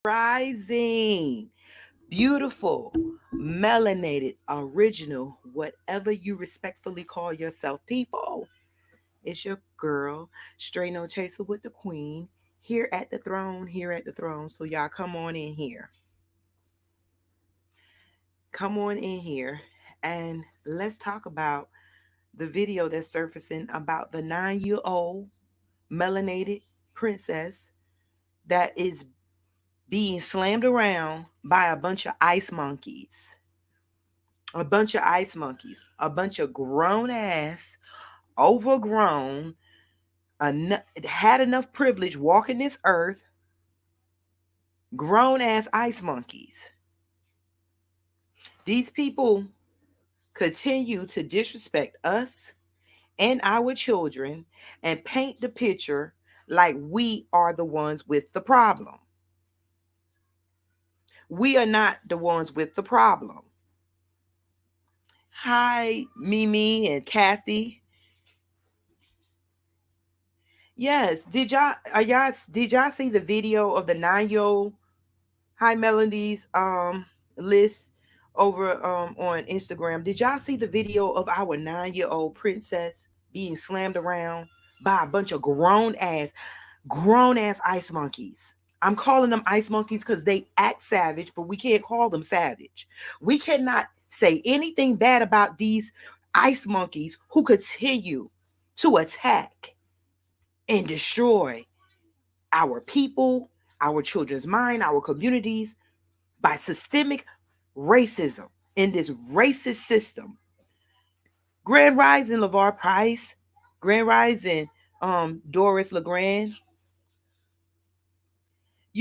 Rising, beautiful, melanated, original, whatever you respectfully call yourself, people. It's your girl, Straight No Chaser with the Queen, here at the throne, here at the throne. So y'all come on in here. Come on in here and let's talk about the video that's surfacing about the 9-year-old melanated princess that is being slammed around by a bunch of ice monkeys. A bunch of ice monkeys. A bunch of grown ass, overgrown, had enough privilege walking this earth, grown ass ice monkeys. These people continue to disrespect us and our children and paint the picture like we are the ones with the problem. We are not the ones with the problem. Hi, Mimi and Kathy. Yes, did y'all see the video of the 9-year-old Hi Melodies list over on Instagram? Did y'all see the video of our 9-year-old princess being slammed around by a bunch of grown ass ice monkeys? I'm calling them ice monkeys because they act savage, but we can't call them savage. We cannot say anything bad about these ice monkeys who continue to attack and destroy our people, our children's mind, our communities by systemic racism in this racist system. Grand Rising LeVar Price, Grand Rising Doris LeGrand.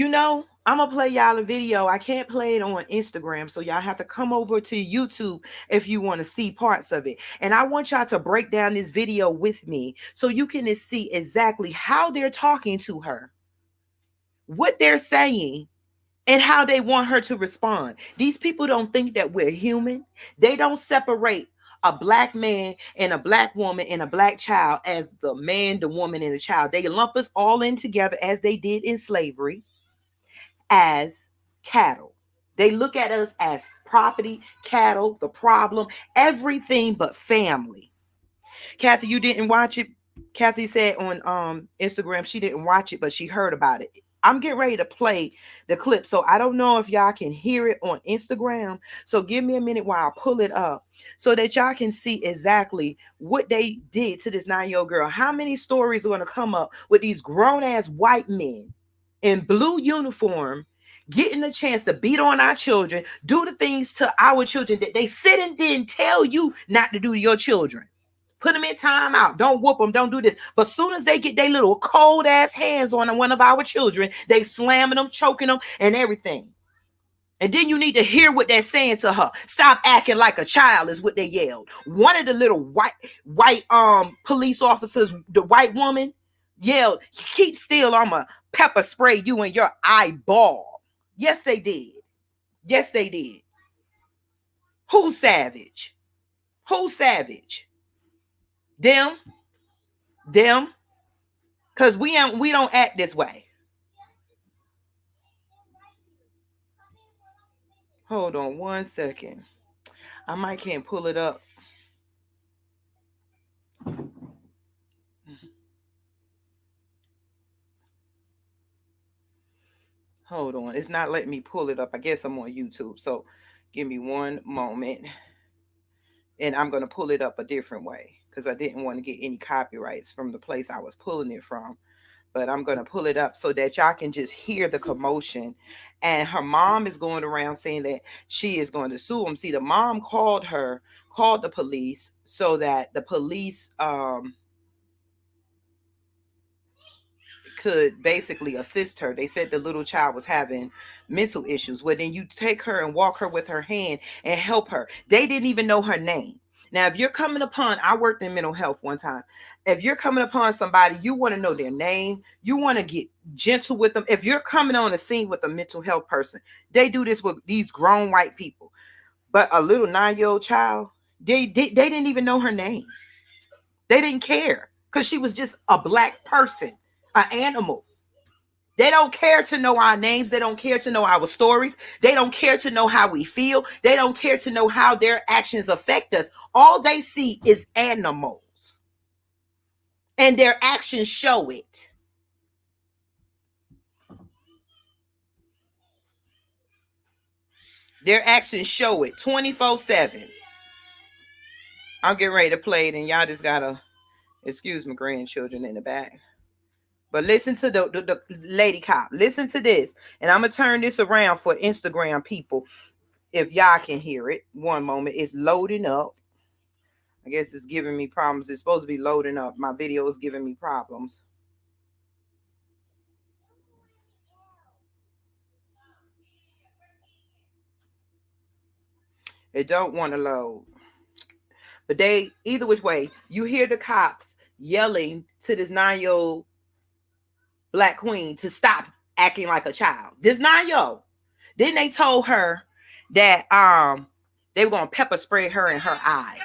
I'm gonna play y'all a video. I can't play it on Instagram, so y'all have to come over to YouTube if you want to see parts of it. And I want y'all to break down this video with me so you can see exactly how they're talking to her, what they're saying, and how they want her to respond. These people don't think that we're human. They don't separate a black man and a black woman and a black child as the man, the woman, and the child. They lump us all in together as they did in slavery as cattle. They look at us as property, cattle, the problem, everything but family. Kathy, you didn't watch it. Kathy said on Instagram she didn't watch it, but she heard about it. I'm getting ready to play the clip. So I don't know if y'all can hear it on Instagram. So give me a minute while I pull it up so that y'all can see exactly what they did to this 9-year-old girl. How many stories are going to come up with these grown ass white men in blue uniform getting a chance to beat on our children, do the things to our children that they sit and didn't tell you not to do to your children. Put them in time out. Don't whoop them. Don't do this. But soon as they get their little cold ass hands on one of our children, they slamming them, choking them, and everything. And then you need to hear what they're saying to her. Stop acting like a child is what they yelled. One of the little white police officers, the white woman, yelled, "Keep still, I'ma pepper spray you in your eyeball." Yes, they did. Yes, they did. Who's savage? Who's savage? Them? Them? Cause we don't act this way. Hold on 1 second. I might can't pull it up. Hold on. It's not letting me pull it up. I guess I'm on YouTube. So give me one moment. And I'm gonna pull it up a different way because I didn't want to get any copyrights from the place I was pulling it from. But I'm going to pull it up so that y'all can just hear the commotion. And her mom is going around saying that she is going to sue him. See, the mom called the police so that the police could basically assist her. They said the little child was having mental issues. Well, then you take her and walk her with her hand and help her. They didn't even know her name. Now, if you're coming upon, I worked in mental health one time. If you're coming upon somebody, you want to know their name. You want to get gentle with them. If you're coming on a scene with a mental health person, they do this with these grown white people. But a little 9-year-old child, they didn't even know her name. They didn't care because she was just a black person, an animal. They don't care to know our names. They don't care to know our stories. They don't care to know how we feel. They don't care to know how their actions affect us. All they see is animals. And their actions show it. Their actions show it 24/7. I'm getting ready to play it, and y'all just gotta excuse my grandchildren in the back. But listen to the lady cop. Listen to this. And I'm going to turn this around for Instagram people. If y'all can hear it. One moment. It's loading up. I guess it's giving me problems. It's supposed to be loading up. My video is giving me problems. It don't want to load. But they, either which way, you hear the cops yelling to this 9-year-old black queen to stop acting like a child. This 9-year-old. Then they told her that they were gonna pepper spray her in her eyes.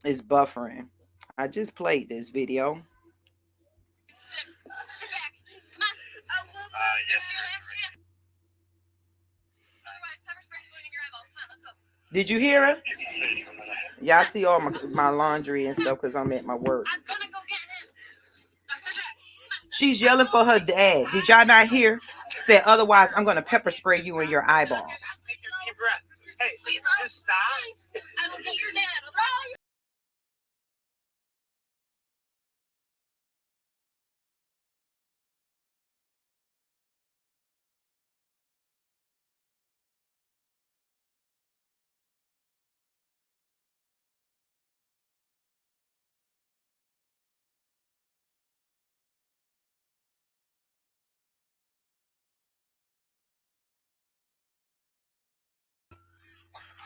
It's buffering. I just played this video. Did you hear her? Y'all see all my laundry and stuff because I'm at my work. She's yelling for her dad. Did y'all not hear? Said otherwise I'm gonna pepper spray you in your eyeballs. Hey, just stop. I will get your dad.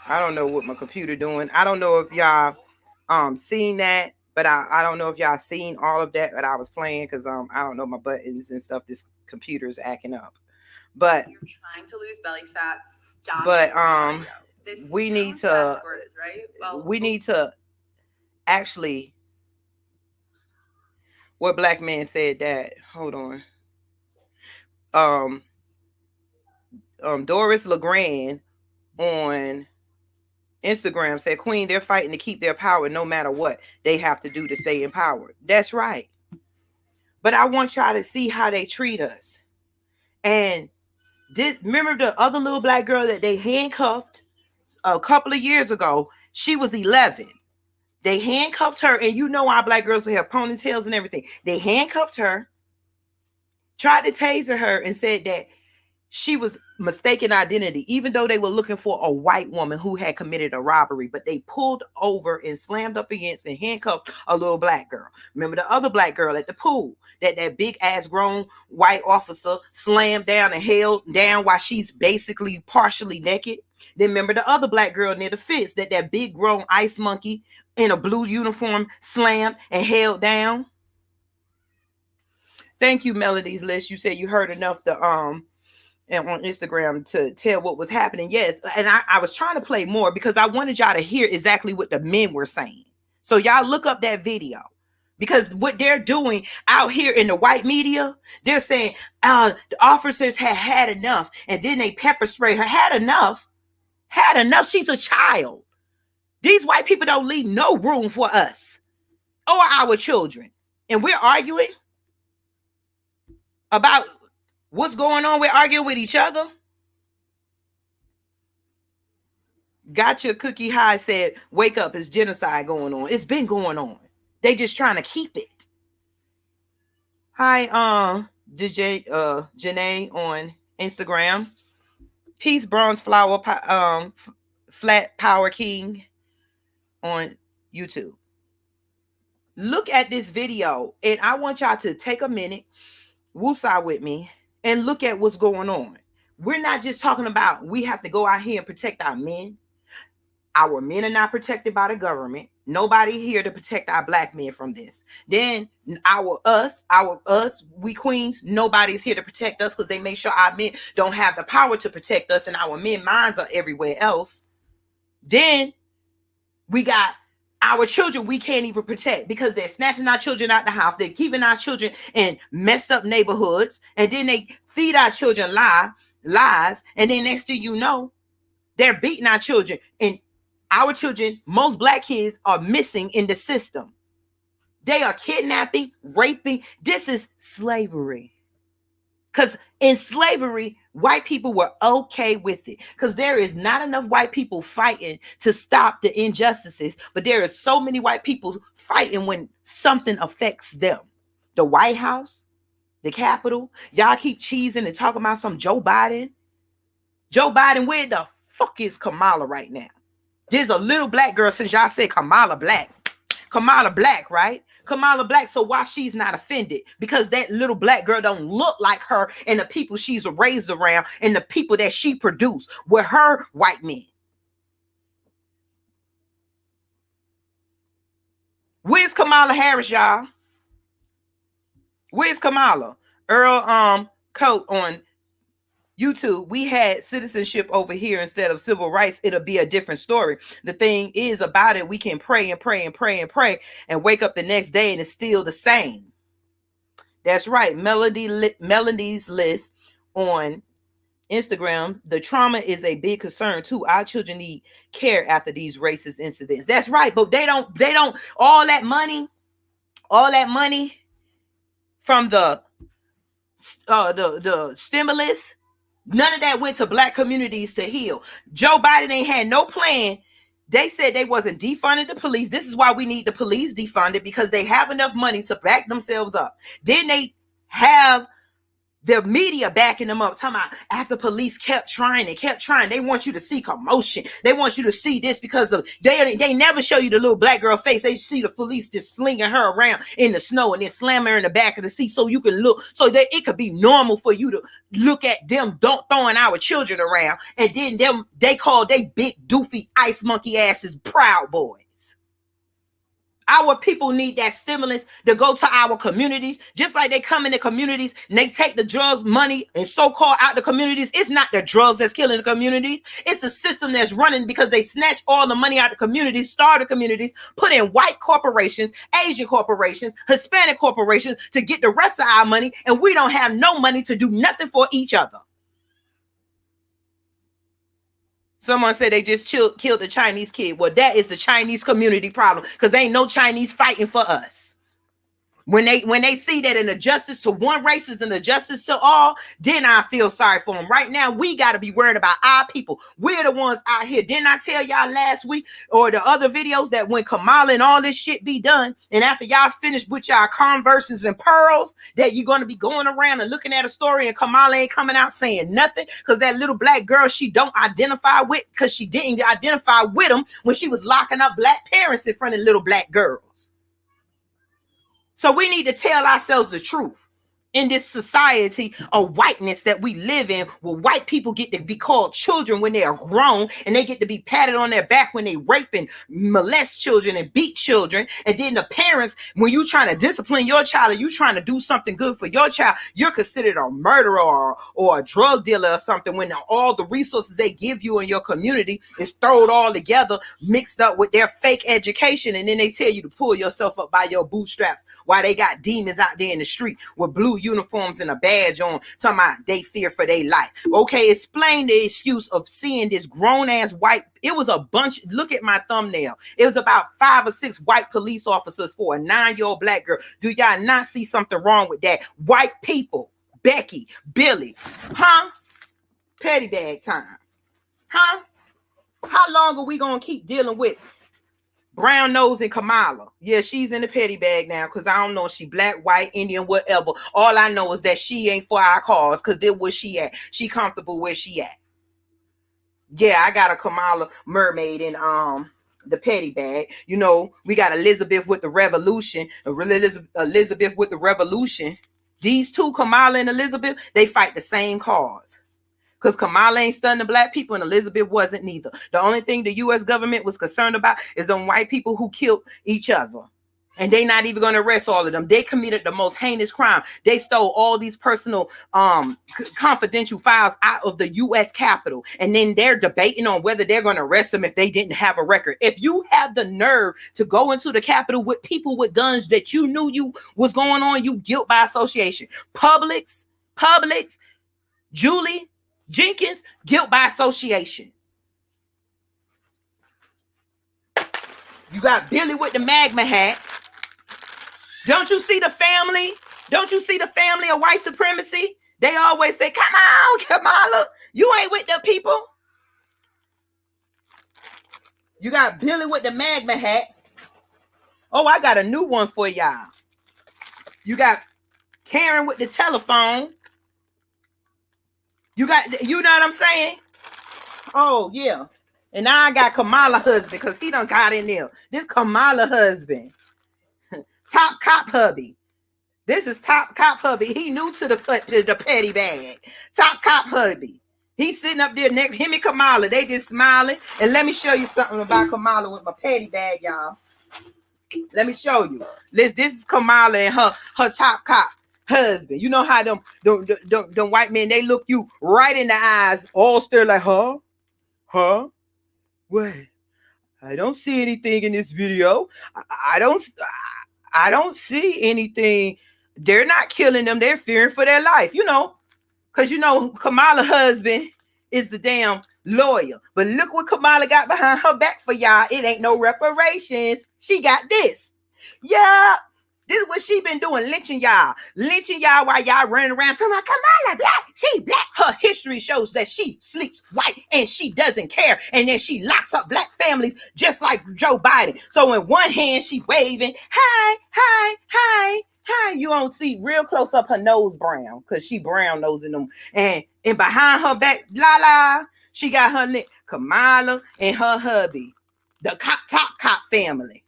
I don't know what my computer doing. I don't know if y'all seen that, but I don't know if y'all seen all of that I was playing because I don't know my buttons and stuff. This computer's acting up. But you're trying to lose belly fat, stop. But we need to words, right? Well, we need to actually what black man said that hold on. Doris LeGrand on Instagram said, Queen, they're fighting to keep their power no matter what they have to do to stay in power. That's right. But I want y'all to see how they treat us. And this, remember the other little black girl that they handcuffed a couple of years ago? She was 11. They handcuffed her, and you know our black girls who have ponytails and everything. They handcuffed her, tried to taser her, and said that she was mistaken identity, even though they were looking for a white woman who had committed a robbery. But they pulled over and slammed up against and handcuffed a little black girl. Remember the other black girl at the pool that big ass grown white officer slammed down and held down while she's basically partially naked? Then remember the other black girl near the fence that big grown ice monkey in a blue uniform slammed and held down? Thank you, Melody's List. You said you heard enough to and on Instagram to tell what was happening. Yes. And I was trying to play more because I wanted y'all to hear exactly what the men were saying. So y'all look up that video because what they're doing out here in the white media, they're saying the officers had enough. And then they pepper spray her. Had enough. She's a child. These white people don't leave no room for us or our children. And we're arguing about what's going on. We're arguing with each other. Gotcha Cookie High said, wake up, it's genocide going on. It's been going on. They just trying to keep it. Hi, DJ Janae on Instagram. Peace Bronze Flower Flat Power King on YouTube. Look at this video, and I want y'all to take a minute, woosah with me, and look at what's going on. We're not just talking about we have to go out here and protect our men. Our men are not protected by the government. Nobody here to protect our black men from this. Then we queens, nobody's here to protect us because they make sure our men don't have the power to protect us, and our men minds are everywhere else. Then we got Our children we can't even protect because they're snatching our children out the house. They're keeping our children in messed up neighborhoods, and then they feed our children lies, and then next thing you know, they're beating our children. And our children, most black kids, are missing in the system. They are kidnapping, raping. This is slavery. Because in slavery, white people were okay with it. Because there is not enough white people fighting to stop the injustices. But there are so many white people fighting when something affects them. The White House, the Capitol. Y'all keep cheesing and talking about some Joe Biden. Joe Biden, where the fuck is Kamala right now? There's a little black girl, since y'all said Kamala black. Kamala black, right? Kamala black, so why she's not offended? Because that little black girl don't look like her and the people she's raised around and the people that she produced were her white men. Where's Kamala Harris, y'all? Where's Kamala? Earl Coat on YouTube. We had citizenship over here instead of civil rights. It'll be a different story. The thing is about it, we can pray and pray and pray and pray and wake up the next day and it's still the same. That's right. Melody's list on Instagram. The trauma is a big concern too. Our children need care after these racist incidents. That's right. But they don't all that money from the stimulus, none of that went to black communities to heal. Joe Biden ain't had no plan. They said they wasn't defunding the police. This is why we need the police defunded, because they have enough money to back themselves up. Then they have the media backing them up, talking about after police kept trying, they want you to see commotion. They want you to see this because of they never show you the little black girl face. They see the police just slinging her around in the snow and then slam her in the back of the seat so you can look, so that it could be normal for you to look at them throwing our children around. And then they call they big doofy ice monkey asses Proud Boys. Our people need that stimulus to go to our communities, just like they come in the communities and they take the drugs money and so-called out the communities. It's not the drugs that's killing the communities. It's a system that's running because they snatch all the money out of the communities, started communities, put in white corporations, Asian corporations, Hispanic corporations to get the rest of our money, and we don't have no money to do nothing for each other. Someone said they just killed the Chinese kid. Well, that is the Chinese community problem, because ain't no Chinese fighting for us. When they see that an injustice to one race is an injustice to all, then I feel sorry for them. Right now, we got to be worried about our people. We're the ones out here. Didn't I tell y'all last week or the other videos that when Kamala and all this shit be done, and after y'all finish with y'all Converses and pearls, that you're going to be going around and looking at a story and Kamala ain't coming out saying nothing because that little black girl she don't identify with, because she didn't identify with them when she was locking up black parents in front of little black girls. So we need to tell ourselves the truth in this society of whiteness that we live in, where white people get to be called children when they are grown, and they get to be patted on their back when they rape and molest children and beat children. And then the parents, when you trying to discipline your child or you trying to do something good for your child, you're considered a murderer or a drug dealer or something, when all the resources they give you in your community is thrown all together, mixed up with their fake education. And then they tell you to pull yourself up by your bootstraps while they got demons out there in the street with blue uniforms and a badge on, talking about they fear for their life. Okay, explain the excuse of seeing this grown-ass white, it was a bunch, look at my thumbnail. It was about 5 or 6 white police officers for a 9-year-old black girl. Do y'all not see something wrong with that? White people, Becky, Billy, huh? Petty bag time, huh? How long are we gonna keep dealing with brown nose and Kamala? Yeah, she's in the petty bag now, because I don't know if she black, white, Indian, whatever. All I know is that she ain't for our cause, because there where she at. She comfortable where she at. Yeah, I got a Kamala mermaid in the petty bag. You know, we got Elizabeth with the revolution. Elizabeth with the revolution. These two, Kamala and Elizabeth, they fight the same cause. Because Kamala ain't stunning black people and Elizabeth wasn't neither. The only thing the U.S. government was concerned about is them white people who killed each other. And they not even going to arrest all of them. They committed the most heinous crime. They stole all these personal confidential files out of the U.S. Capitol, and then they're debating on whether they're going to arrest them if they didn't have a record. If you have the nerve to go into the Capitol with people with guns that you knew you was going on, you guilt by association. Publix, Julie Jenkins, guilt by association. You got Billy with the magma hat. Don't you see the family? Don't you see the family of white supremacy? They always say, come on, Kamala. You ain't with the people. You got Billy with the magma hat. Oh, I got a new one for y'all. You got Karen with the telephone. You know what I'm saying? Oh, yeah. And now I got Kamala husband because he done got in there. This Kamala husband. Top cop hubby. This is top cop hubby. He new to the petty bag. Top cop hubby. He's sitting up there next him and Kamala. They just smiling. And let me show you something about Kamala with my petty bag, y'all. Let me show you. This is Kamala and her top cop husband. You know how them white men, they look you right in the eyes, all stare like, huh? What? I don't see anything in this video. I don't see anything. They're not killing them. They're fearing for their life, because Kamala husband is the damn lawyer. But look what Kamala got behind her back for y'all. It ain't no reparations. She got this. Yeah. This is what she been doing, lynching y'all while y'all running around talking about Kamala black. She black. Her history shows that she sleeps white and she doesn't care. And then she locks up black families just like Joe Biden. So in one hand she waving, hi. You don't see real close up her nose brown because she brown nosing them. And behind her back, she got her neck, Kamala and her hubby, the top cop family.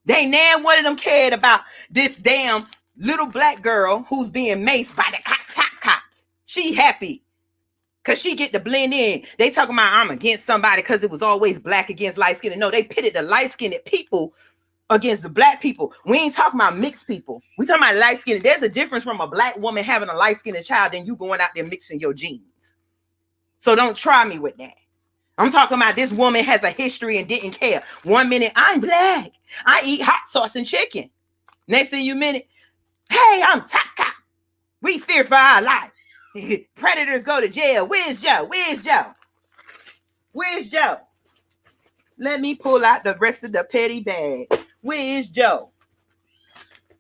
They ain't never one of them cared about this damn little black girl who's being maced by the top cops. She happy because she get to blend in. They talking about I'm against somebody because it was always black against light skinned. No, they pitted the light skinned people against the black people. We ain't talking about mixed people. We talking about light skinned. There's a difference from a black woman having a light skinned child than you going out there mixing your genes. So don't try me with that. I'm talking about this woman has a history and didn't care. 1 minute, I'm black. I eat hot sauce and chicken. Next thing you minute, hey, I'm top cop. We fear for our life. Predators go to jail. Where's Joe? Let me pull out the rest of the petty bag. Where's Joe?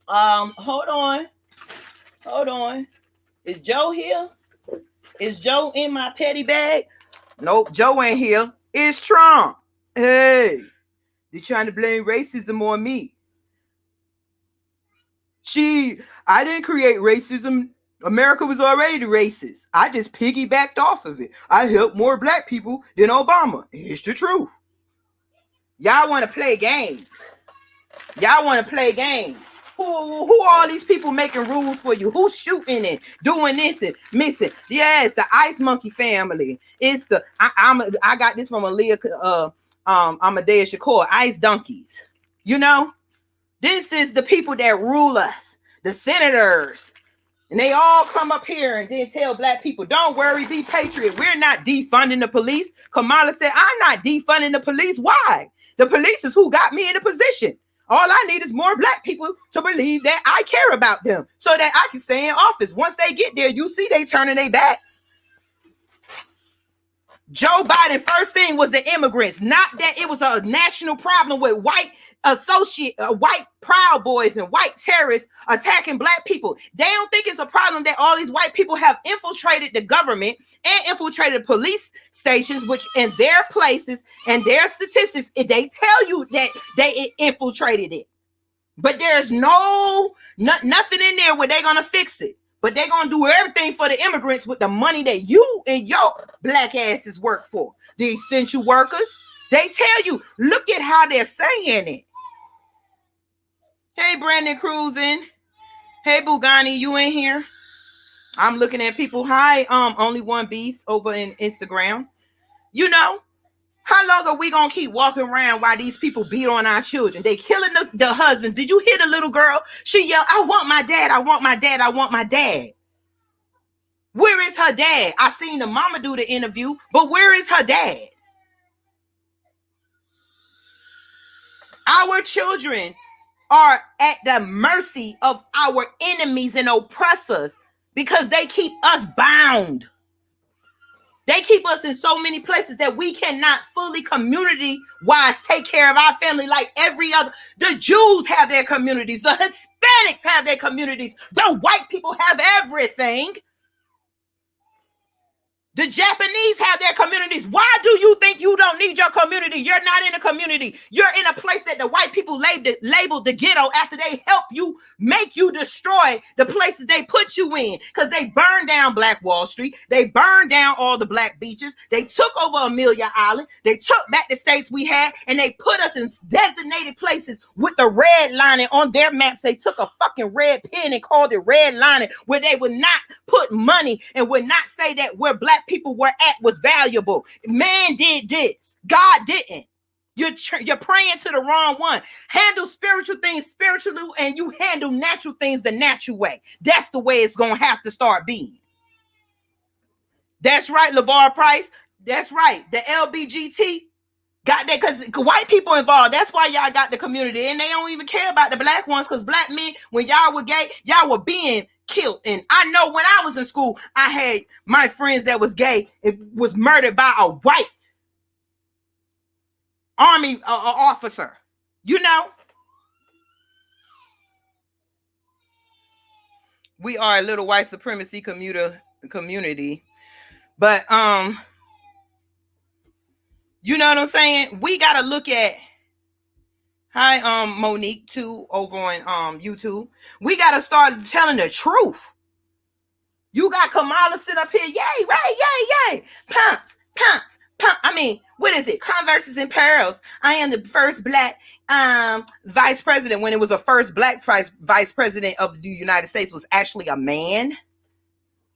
Hold on. Is Joe here? Is Joe in my petty bag? Nope, Joe ain't here. It's Trump. Hey, they're trying to blame racism on me. I didn't create racism. America was already racist. I just piggybacked off of it. I helped more black people than Obama. It's the truth. Y'all want to play games. Who are all these people making rules for you? Who's shooting and doing this and missing? Yeah, it's the Ice Monkey family. It's the I got this from Amadeus Shakur, Ice Donkeys. This is the people that rule us, the senators. And they all come up here and then tell black people, don't worry, be patriot. We're not defunding the police. Kamala said, I'm not defunding the police. Why? The police is who got me in a position. All I need is more black people to believe that I care about them so that I can stay in office. Once they get there, you see they turning their backs. Joe Biden, first thing was the immigrants, not that it was a national problem with white Proud Boys and white terrorists attacking black people. They don't think it's a problem that all these white people have infiltrated the government and infiltrated police stations, which in their places and their statistics, they tell you that they infiltrated it. But there's nothing in there where they're going to fix it. But they're going to do everything for the immigrants with the money that you and your black asses work for. The essential workers. They tell you, look at how they're saying it. Hey, Brandon Cruising. Hey, Bugani, you in here? I'm looking at people. Hi, Only One Beast over in Instagram. How long are we gonna keep walking around while these people beat on our children? They killing the husbands. Did you hear the little girl? She yelled, I want my dad, I want my dad, I want my dad. Where is her dad? I seen the mama do the interview, but where is her dad? Our children are at the mercy of our enemies and oppressors because they keep us bound. They keep us in so many places that we cannot fully community-wise take care of our family like every other. The Jews have their communities. The Hispanics have their communities. The white people have everything. The Japanese have their communities. Why do you think you don't need your community? You're not in a community. You're in a place that the white people labeled the ghetto after they help you, make you destroy the places they put you in. Because they burned down Black Wall Street. They burned down all the black beaches. They took over Amelia Island. They took back the states we had, and they put us in designated places with the red lining on their maps. They took a fucking red pen and called it red lining, where they would not put money and would not say that where black people were at was valuable. Man did this. God didn't. You're praying to the wrong one. Handle spiritual things spiritually, and you handle natural things the natural way. That's the way it's going to have to start being. That's right, LeVar Price. That's right. The LBGT got that because white people involved. That's why y'all got the community, and they don't even care about the black ones, because black men, when y'all were gay, y'all were being killed. And I know when I was in school, I had my friends that was gay. It was murdered by a white army officer. You know, we are a little white supremacy community, but you know what I'm saying? We got to look at, hi, Monique too, over on YouTube. We got to start telling the truth. You got Kamala sit up here, yay, right, yay, yay, pumps. I mean, what is it? Converses in perils. I am the first black vice president, when it was a first black vice president of the United States was actually a man.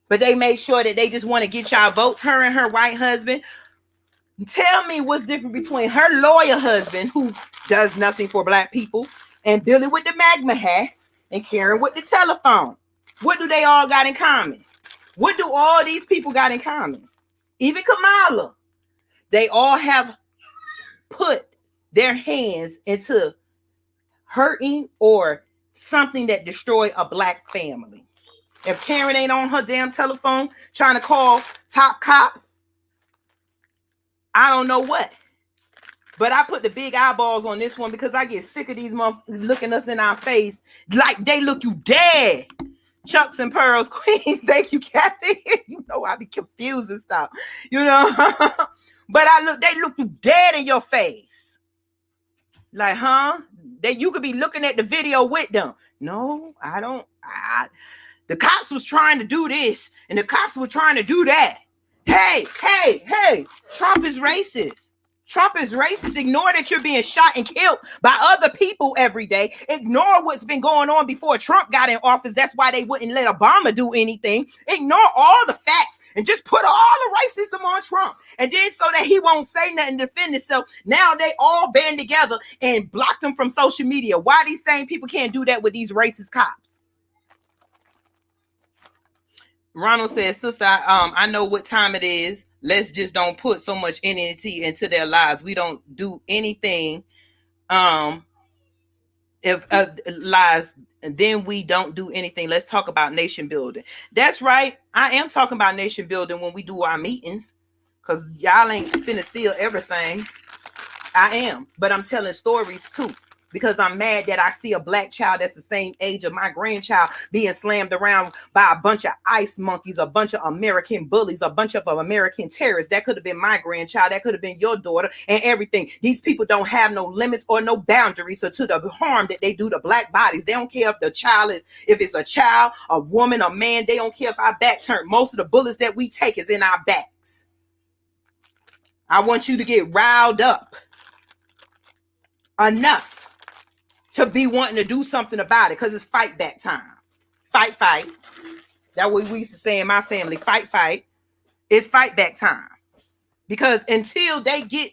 But they made sure that they just want to get y'all votes, her and her white husband. Tell me what's different between her lawyer husband, who does nothing for black people, and Billy with the magma hat, and Karen with the telephone. What do they all got in common? What do all these people got in common? Even Kamala. They all have put their hands into hurting or something that destroyed a black family. If Karen ain't on her damn telephone trying to call top cop, I don't know what. But I put the big eyeballs on this one because I get sick of these motherfuckers looking us in our face like they look you dead. Chucks and pearls, queen. Thank you, Kathy. You know I be confused and stuff. You know, but they look you dead in your face. Like, huh? That you could be looking at the video with them. No, I don't. The cops was trying to do this, and the cops were trying to do that. Hey, Trump is racist. Trump is racist. Ignore that you're being shot and killed by other people every day. Ignore what's been going on before Trump got in office. That's why they wouldn't let Obama do anything. Ignore all the facts and just put all the racism on Trump. And then so that he won't say nothing to defend himself, now they all band together and block them from social media. Why these same people can't do that with these racist cops? Ronald says, sister, I know what time it is. Let's just don't put so much energy into their lives. We don't do anything. If lies, then we don't do anything. Let's talk about nation building. That's right. I am talking about nation building when we do our meetings, because y'all ain't finna steal everything. I am, but I'm telling stories too. Because I'm mad that I see a black child that's the same age of my grandchild being slammed around by a bunch of ice monkeys, a bunch of American bullies, a bunch of American terrorists. That could have been my grandchild. That could have been your daughter and everything. These people don't have no limits or no boundaries to the harm that they do to black bodies. They don't care if the child is, if it's a child, a woman, a man. They don't care if our back turned. Most of the bullets that we take is in our backs. I want you to get riled up enough to be wanting to do something about it, because it's fight back time. Fight. That's what we used to say in my family. Fight. It's fight back time. Because until they get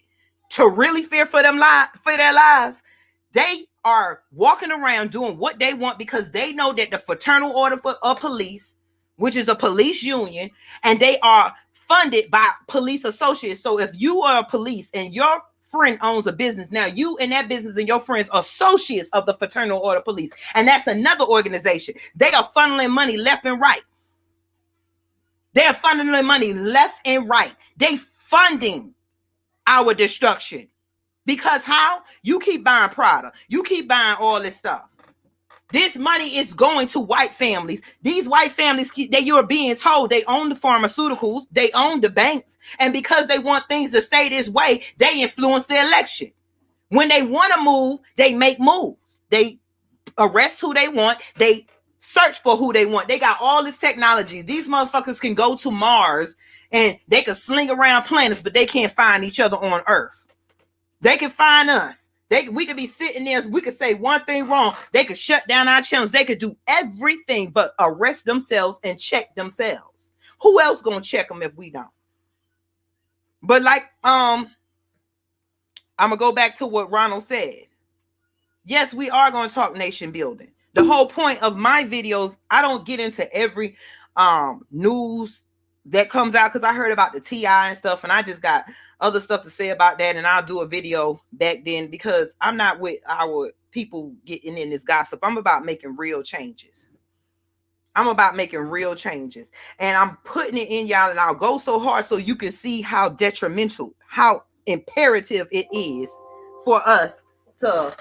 to really fear for for their lives, they are walking around doing what they want because they know that the Fraternal Order of Police, which is a police union, and they are funded by police associates. So if you are a police and your friend owns a business, now you and that business and your friends are associates of the Fraternal Order of Police, and that's another organization. They are funneling money left and right. They're funneling money left and right. They funding our destruction. Because how? You keep buying Prada. You keep buying all this stuff. This money is going to white families. These white families, you're being told they own the pharmaceuticals, they own the banks, and because they want things to stay this way, they influence the election. When they want to move, they make moves. They arrest who they want. They search for who they want. They got all this technology. These motherfuckers can go to Mars and they can sling around planets, but they can't find each other on Earth. They can find us. We could be sitting there. We could say one thing wrong. They could shut down our channels. They could do everything but arrest themselves and check themselves. Who else gonna check them if we don't? But like, I'm gonna go back to what Ronald said. Yes, we are gonna talk nation building. The whole point of my videos, I don't get into every news that comes out because I heard about the TI and stuff, and I just got other stuff to say about that, and I'll do a video back then because I'm not with our people getting in this gossip. I'm about making real changes. I'm about making real changes, and I'm putting it in y'all, and I'll go so hard so you can see how detrimental, how imperative it is for us to.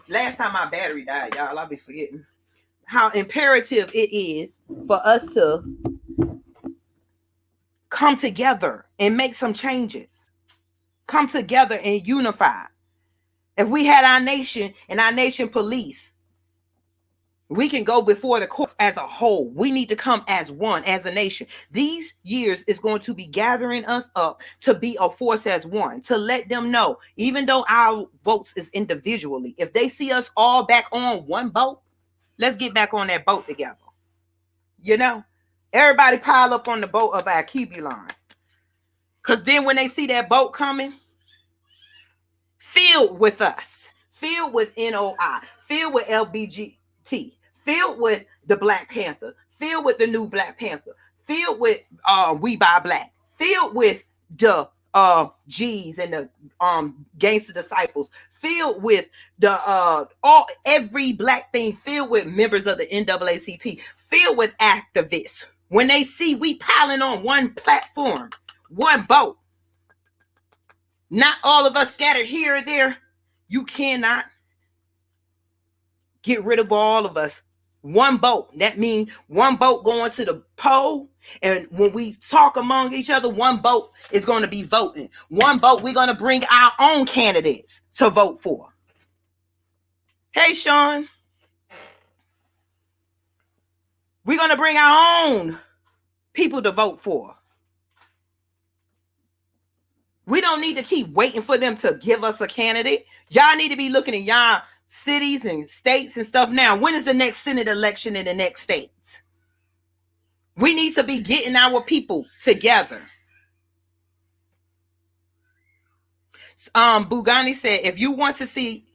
Last time my battery died, y'all, I'll be forgetting how imperative it is for us to come together and make some changes. Come together and unify. If we had our nation and our nation police, we can go before the courts as a whole. We need to come as one, as a nation. These years is going to be gathering us up to be a force as one, to let them know, even though our votes is individually, if they see us all back on one boat, let's get back on that boat together. You know, everybody pile up on the boat of our Kibulon. Because then when they see that boat coming, filled with us, filled with NOI, filled with LBGT, filled with the Black Panther, filled with the new Black Panther, filled with We Buy Black, filled with the G's and the gangster disciples, filled with the every black thing, filled with members of the NAACP, filled with activists. When they see we piling on one platform, one boat, not all of us scattered here or there, you cannot get rid of all of us. One boat. That means one boat going to the poll. And when we talk among each other, one boat is going to be voting. One boat, we're going to bring our own candidates to vote for. Hey, Sean. We're going to bring our own people to vote for. We don't need to keep waiting for them to give us a candidate. Y'all need to be looking at y'all cities and states and stuff now. When is the next Senate election in the next states? We need to be getting our people together. Bugani said, if you want to see,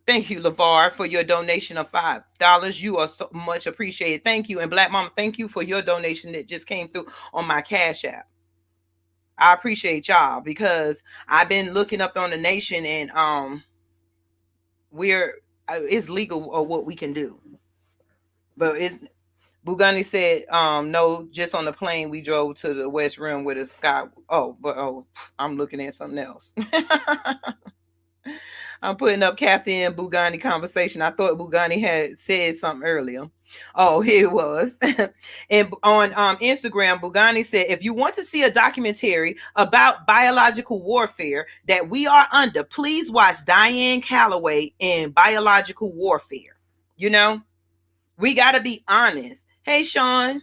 thank you, LeVar, for your donation of $5. You are so much appreciated. Thank you. And Black Mama, thank you for your donation that just came through on my Cash App. I appreciate y'all because I've been looking up on the nation, and it's legal of what we can do. But it's Bugani said, no, just on the plane we drove to the West Rim with a sky. I'm looking at something else. I'm putting up Kathy and Bugani conversation. I thought Bugani had said something earlier. Oh, here it was. And on Instagram, Bugani said, if you want to see a documentary about biological warfare that we are under, please watch Diane Calloway in Biological Warfare. You know, we got to be honest. Hey, Sean.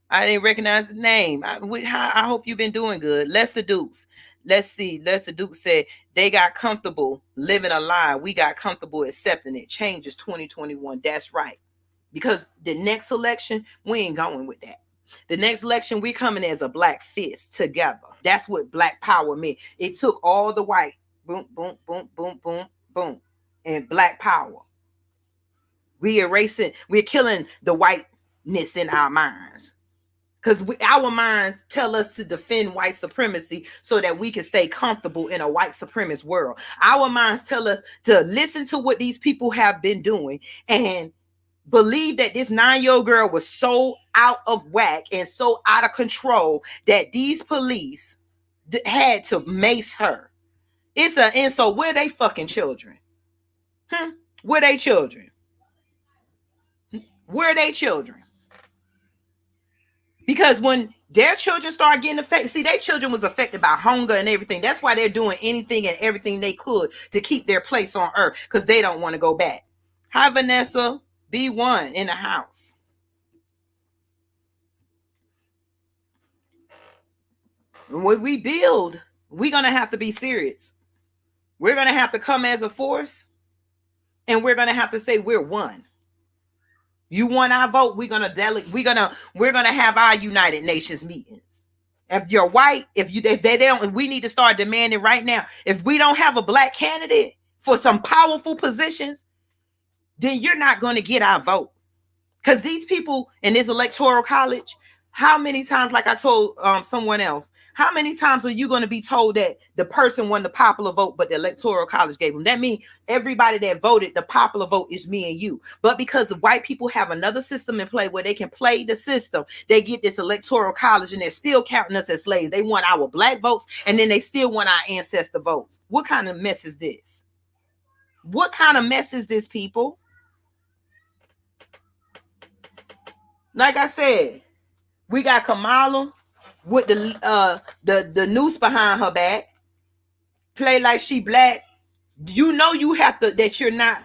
I didn't recognize the name. I hope you've been doing good. Lester Dukes. Let's see. Lester Dukes said they got comfortable living a lie. We got comfortable accepting it. Change is 2021. That's right. Because the next election, we ain't going with that. The next election, we're coming as a black fist together. That's what black power meant. It took all the white, boom, boom, boom, boom, boom, boom, and black power. We erasing, we're killing the whiteness in our minds. Because our minds tell us to defend white supremacy so that we can stay comfortable in a white supremacist world. Our minds tell us to listen to what these people have been doing and believe that this 9-year-old girl was so out of whack and so out of control that these police had to mace her. It's an insult. Where they fucking children? Where they children? Where they children? Because when their children start getting affected, see, their children was affected by hunger and everything. That's why they're doing anything and everything they could to keep their place on earth, because they don't want to go back. Hi, Vanessa. B1 in the house. When we build, we're going to have to be serious. We're going to have to come as a force, and we're going to have to say we're one. You want our vote? We're gonna delegate. We're gonna have our United Nations meetings. If you're white, if they don't, we need to start demanding right now. If we don't have a black candidate for some powerful positions, then you're not going to get our vote. Because these people in this electoral college, how many times, like I told someone else, how many times are you going to be told that the person won the popular vote, but the electoral college gave them? That means everybody that voted, the popular vote is me and you. But because white people have another system in play where they can play the system, they get this electoral college and they're still counting us as slaves. They want our black votes and then they still want our ancestor votes. What kind of mess is this? What kind of mess is this, people? Like I said, we got Kamala with the noose behind her back, play like she black. You know you have to, that you're not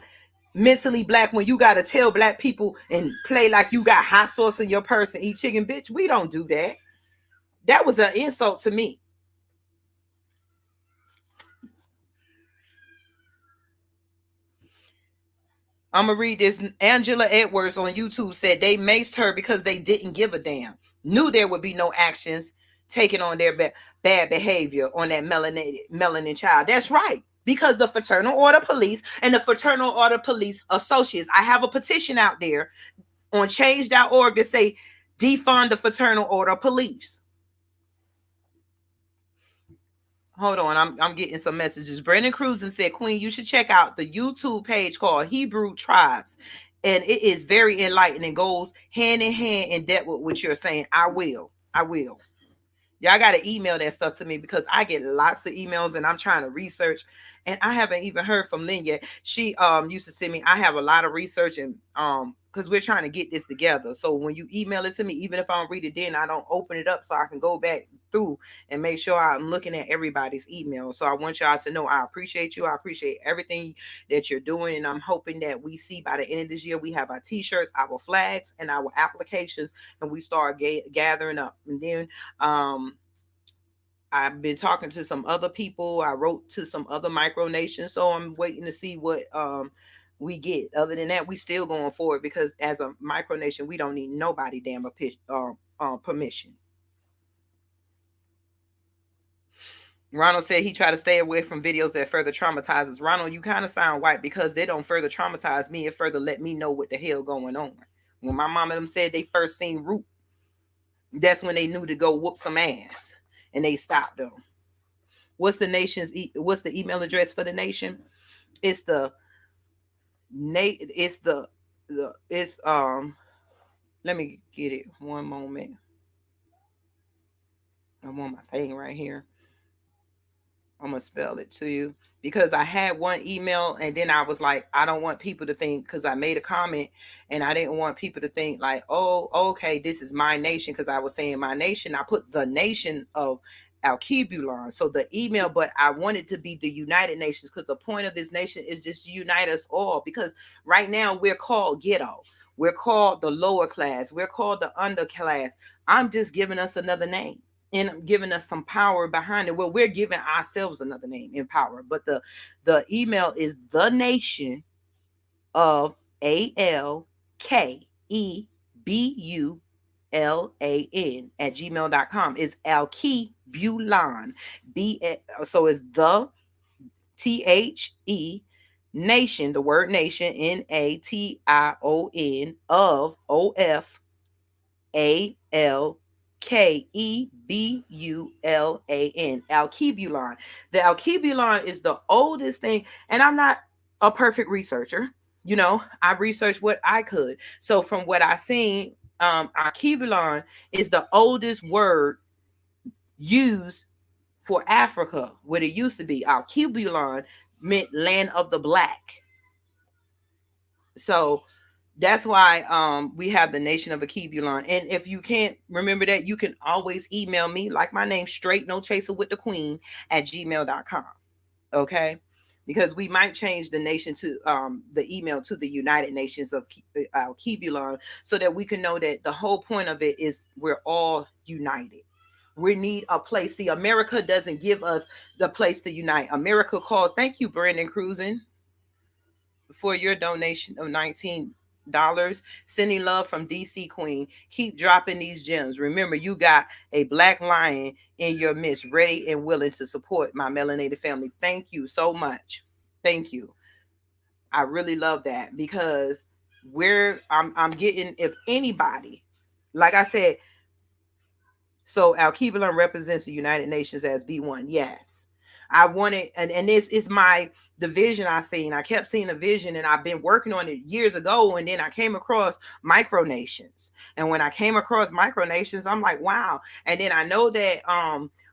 mentally black when you got to tell black people and play like you got hot sauce in your purse and eat chicken. Bitch, we don't do that. That was an insult to me. I'm going to read this. Angela Edwards on YouTube said they maced her because they didn't give a damn. Knew there would be no actions taken on their bad behavior on that melanin child. That's right. Because the Fraternal Order Police and the Fraternal Order Police Associates. I have a petition out there on change.org to say defund the Fraternal Order Police. Hold on, I'm getting some messages. Brandon Cruzen said, Queen, you should check out the YouTube page called Hebrew Tribes. And it is very enlightening, goes hand in hand in depth with what you're saying. I will. Y'all got to email that stuff to me because I get lots of emails and I'm trying to research. And I haven't even heard from Lynn yet. She used to send me, I have a lot of research and because we're trying to get this together. So when you email it to me, even if I don't read it then, I don't open it up so I can go back through and make sure I'm looking at everybody's email. So I want y'all to know I appreciate you. I appreciate everything that you're doing. And I'm hoping that we see by the end of this year, we have our t-shirts, our flags, and our applications, and we start gathering up. And then I've been talking to some other people. I wrote to some other micronations. So I'm waiting to see what we get. Other than that, we still going forward because as a micronation, we don't need nobody damn permission. Ronald said he tried to stay away from videos that further traumatizes. Ronald, you kind of sound white because they don't further traumatize me. It further let me know what the hell going on. When my mom and them said they first seen Root, that's when they knew to go whoop some ass, and they stopped them. What's the email address for the nation? It's the let me get it one moment. I want my thing right here. I'm gonna spell it to you because I had one email and then I was like, I don't want people to think, because I made a comment and I didn't want people to think like, oh, okay, this is my nation, because I was saying my nation. I put the nation of Al-Kibulon, so the email, but I wanted to be the United Nations because the point of this nation is just to unite us all, because right now we're called ghetto. We're called the lower class. We're called the underclass. I'm just giving us another name and giving us some power behind it. Well, we're giving ourselves another name in power. But the email is the nation of ALKEBU at gmail.com. It's Alkebulan. So it's the THE nation, the word nation, NATION of OFALKEBULAN. Alkebulan. The Alkebulan is the oldest thing, and I'm not a perfect researcher. I researched what I could. So from what I seen, Alkebulan is the oldest word used for Africa, what it used to be. Alkebulan meant land of the black. So that's why we have the nation of Akebulon. And if you can't remember that, you can always email me, like my name, straight no chaser with the queen at gmail.com. Okay. Because we might change the nation to the email to the United Nations of Kebulon, so that we can know that the whole point of it is we're all united. We need a place. See, America doesn't give us the place to unite. America calls. Thank you, Brandon Cruisen, for your donation of $19. Sending love from DC Queen. Keep dropping these gems. Remember, you got a black lion in your midst, ready and willing to support my melanated family. Thank you so much. Thank you. I really love that, because I'm getting, if anybody, like I said, so Al-Kibalan represents the United Nations as B1. Yes. I wanted, and this is the vision I seen. I kept seeing a vision, and I've been working on it years ago. And then I came across micronations. And when I came across micronations, I'm like, wow. And then I know that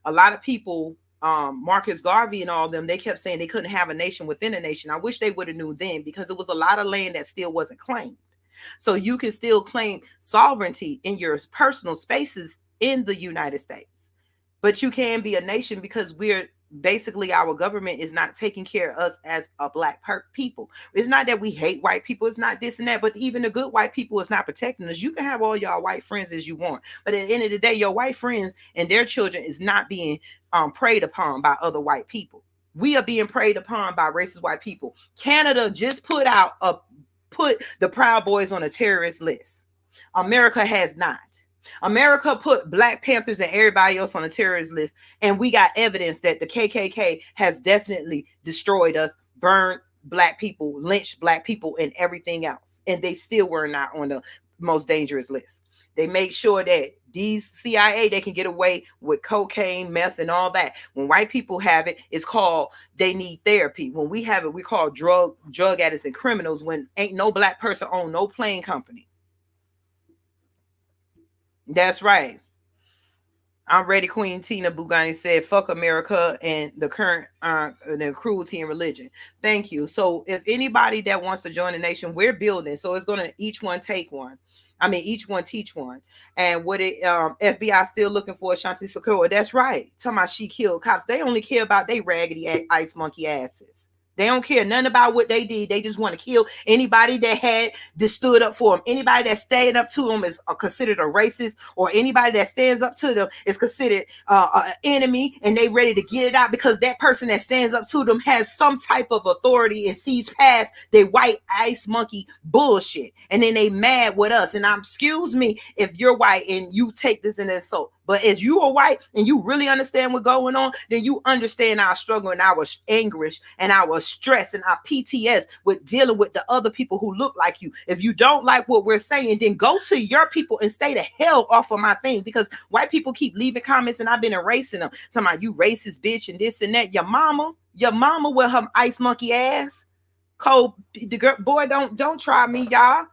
a lot of people, Marcus Garvey and all of them, they kept saying they couldn't have a nation within a nation. I wish they would have knew then, because it was a lot of land that still wasn't claimed. So you can still claim sovereignty in your personal spaces in the United States, but you can be a nation, because we're basically, our government is not taking care of us as a black people. It's not that we hate white people. It's not this and that, but even the good white people is not protecting us. You can have all y'all white friends as you want, but at the end of the day, your white friends and their children is not being preyed upon by other white people. We are being preyed upon by racist white people. Canada just put the Proud Boys on a terrorist list. America has not. America put Black Panthers and everybody else on a terrorist list, and we got evidence that the KKK has definitely destroyed us, burned black people, lynched black people, and everything else, and they still were not on the most dangerous list. They make sure that these CIA, they can get away with cocaine, meth, and all that. When white people have it, it's called they need therapy. When we have it, we call drug addicts and criminals. When ain't no black person own no plane company. That's right. I'm ready. Queen Tina Bugani said, "Fuck America and the current the cruelty and religion." Thank you. So, if anybody that wants to join the nation, we're building. So it's gonna each one take one. I mean, each one teach one. And what it FBI still looking for Shanti Sakura. That's right. Talking about she killed cops. They only care about they raggedy ice monkey asses. They don't care nothing about what they did. They just want to kill anybody that stood up for them. Anybody that stayed up to them is considered a racist, or anybody that stands up to them is considered an enemy, and they ready to get it out, because that person that stands up to them has some type of authority and sees past their white ice monkey bullshit. And then they mad with us. And excuse me if you're white and you take this in insult. But as you are white and you really understand what's going on, then you understand our struggle and our anguish and our stress and our PTS with dealing with the other people who look like you. If you don't like what we're saying, then go to your people and stay the hell off of my thing, because white people keep leaving comments and I've been erasing them. Talking about you racist bitch and this and that. Your mama with her ice monkey ass. Cold, the girl, boy, don't try me, y'all.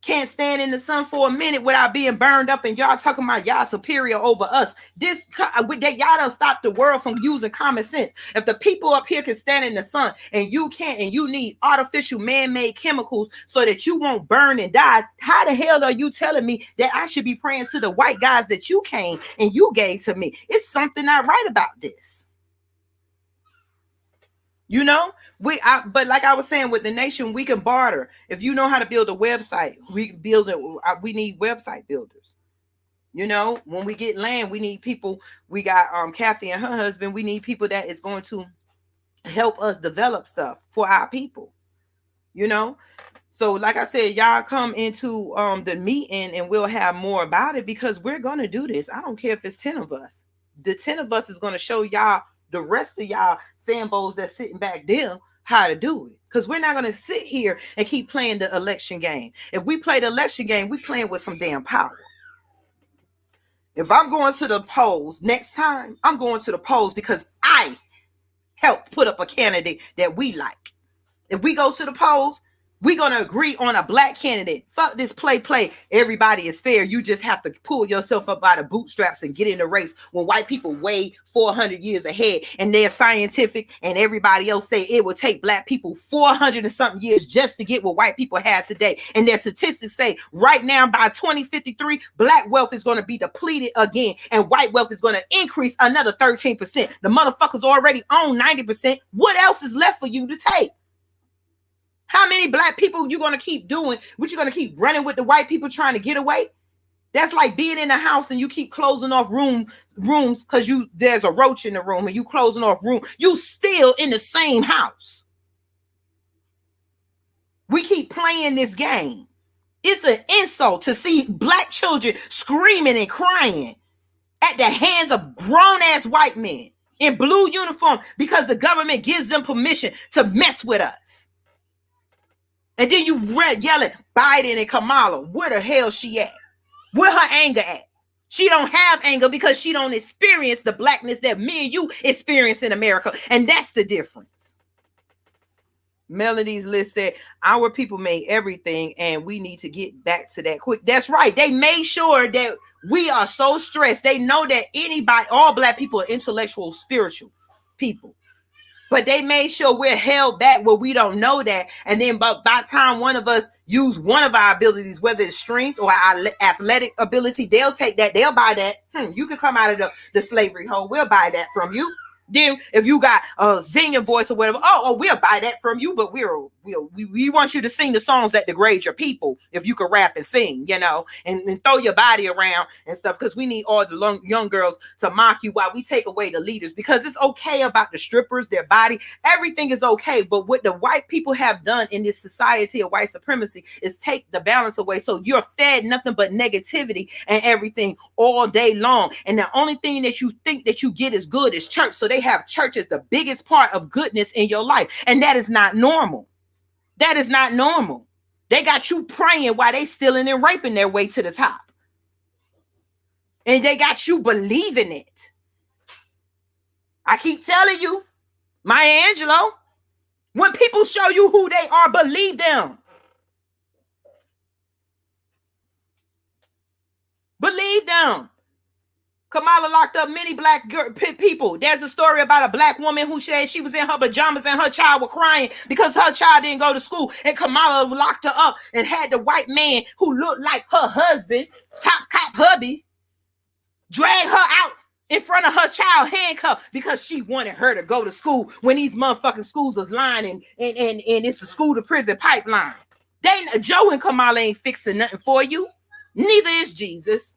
Can't stand in the sun for a minute without being burned up, and y'all talking about y'all superior over us. This with that, y'all don't stop the world from using common sense. If the people up here can stand in the sun and you can't, and you need artificial man-made chemicals so that you won't burn and die, how the hell are you telling me that I should be praying to the white guys that you came and you gave to me? It's something not right about this. You know, but like I was saying, with the nation, we can barter. If you know how to build a website, we can build it. We need website builders. You know, when we get land, we need people. We got Kathy and her husband. We need people that is going to help us develop stuff for our people. You know, So, like I said, y'all come into the meeting and we'll have more about it because we're gonna do this. I don't care if it's 10 of us. The 10 of us is gonna show y'all the rest of y'all Sambos that's sitting back there how to do it. Because we're not gonna sit here and keep playing the election game. If we play the election game, we playing with some damn power. If I'm going to the polls next time, I'm going to the polls because I helped put up a candidate that we like. If we go to the polls, we're going to agree on a black candidate. Fuck this play. Everybody is fair. You just have to pull yourself up by the bootstraps and get in the race when white people way 400 years ahead and they're scientific and everybody else say it will take black people 400 and something years just to get what white people had today. And their statistics say right now by 2053, black wealth is going to be depleted again and white wealth is going to increase another 13%. The motherfuckers already own 90%. What else is left for you to take? How many black people you gonna keep doing? What you gonna keep running with the white people trying to get away? That's like being in a house and you keep closing off rooms because there's a roach in the room and you closing off room. You still in the same house. We keep playing this game. It's an insult to see black children screaming and crying at the hands of grown-ass white men in blue uniform because the government gives them permission to mess with us. And then you yelling Biden and Kamala. Where the hell she at? Where her anger at? She don't have anger because she don't experience the blackness that me and you experience in America. And that's the difference. Melody's list said, our people made everything and we need to get back to that quick. That's right. They made sure that we are so stressed. They know that all black people are intellectual, spiritual people. But they made sure we're held back where we don't know that. And then by the time one of us use one of our abilities, whether it's strength or our athletic ability, they'll take that. They'll buy that. You can come out of the slavery hole. We'll buy that from you. Then if you got a singing voice or whatever, we'll buy that from you. But we want you to sing the songs that degrade your people. If you can rap and sing, and throw your body around and stuff, because we need all the young girls to mock you while we take away the leaders. Because it's okay about the strippers, their body, everything is okay. But what the white people have done in this society of white supremacy is take the balance away. So you're fed nothing but negativity and everything all day long. And the only thing that you think that you get is good is church. So they have church as the biggest part of goodness in your life. And that is not normal. That is not normal. They got you praying while they stealing and raping their way to the top. And they got you believing it. I keep telling you, Maya Angelou, when people show you who they are, believe them. Believe them. Kamala locked up many black people. There's a story about a black woman who said she was in her pajamas and her child was crying because her child didn't go to school. And Kamala locked her up and had the white man who looked like her husband, top cop hubby, drag her out in front of her child handcuffed because she wanted her to go to school when these motherfucking schools was lying and it's the school to prison pipeline. Joe and Kamala ain't fixing nothing for you. Neither is Jesus.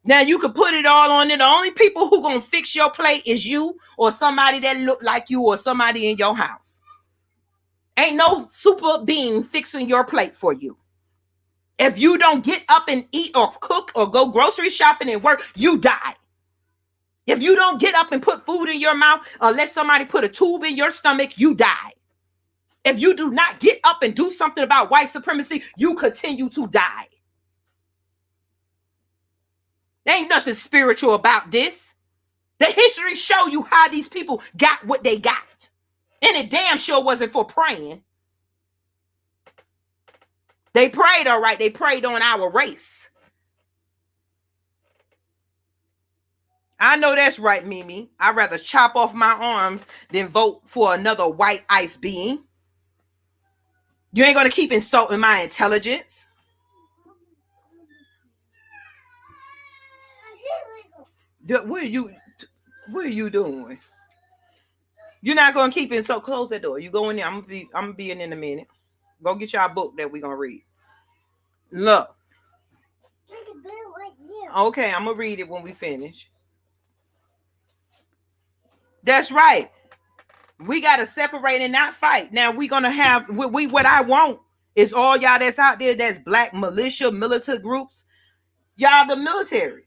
Now you can put it all on it. The only people who gonna fix your plate is you or somebody that look like you or somebody in your house. Ain't no super being fixing your plate for you. If you don't get up and eat or cook or go grocery shopping and work, you die. If you don't get up and put food in your mouth or let somebody put a tube in your stomach, you die. If you do not get up and do something about white supremacy, you continue to die. There ain't nothing spiritual about this. The history show you how these people got what they got. And it damn sure wasn't for praying. They prayed, all right. They prayed on our race. I know that's right, Mimi. I'd rather chop off my arms than vote for another white ice being. You ain't going to keep insulting my intelligence. What are you doing? You're not gonna keep it, so close that door. You go in there. I'm gonna be in a minute. Go get y'all book that we're gonna read. Look. Okay, I'm gonna read it when we finish. That's right. We gotta separate and not fight. Now we're gonna have what I want It's all y'all that's out there that's black militia, militant groups. Y'all the military.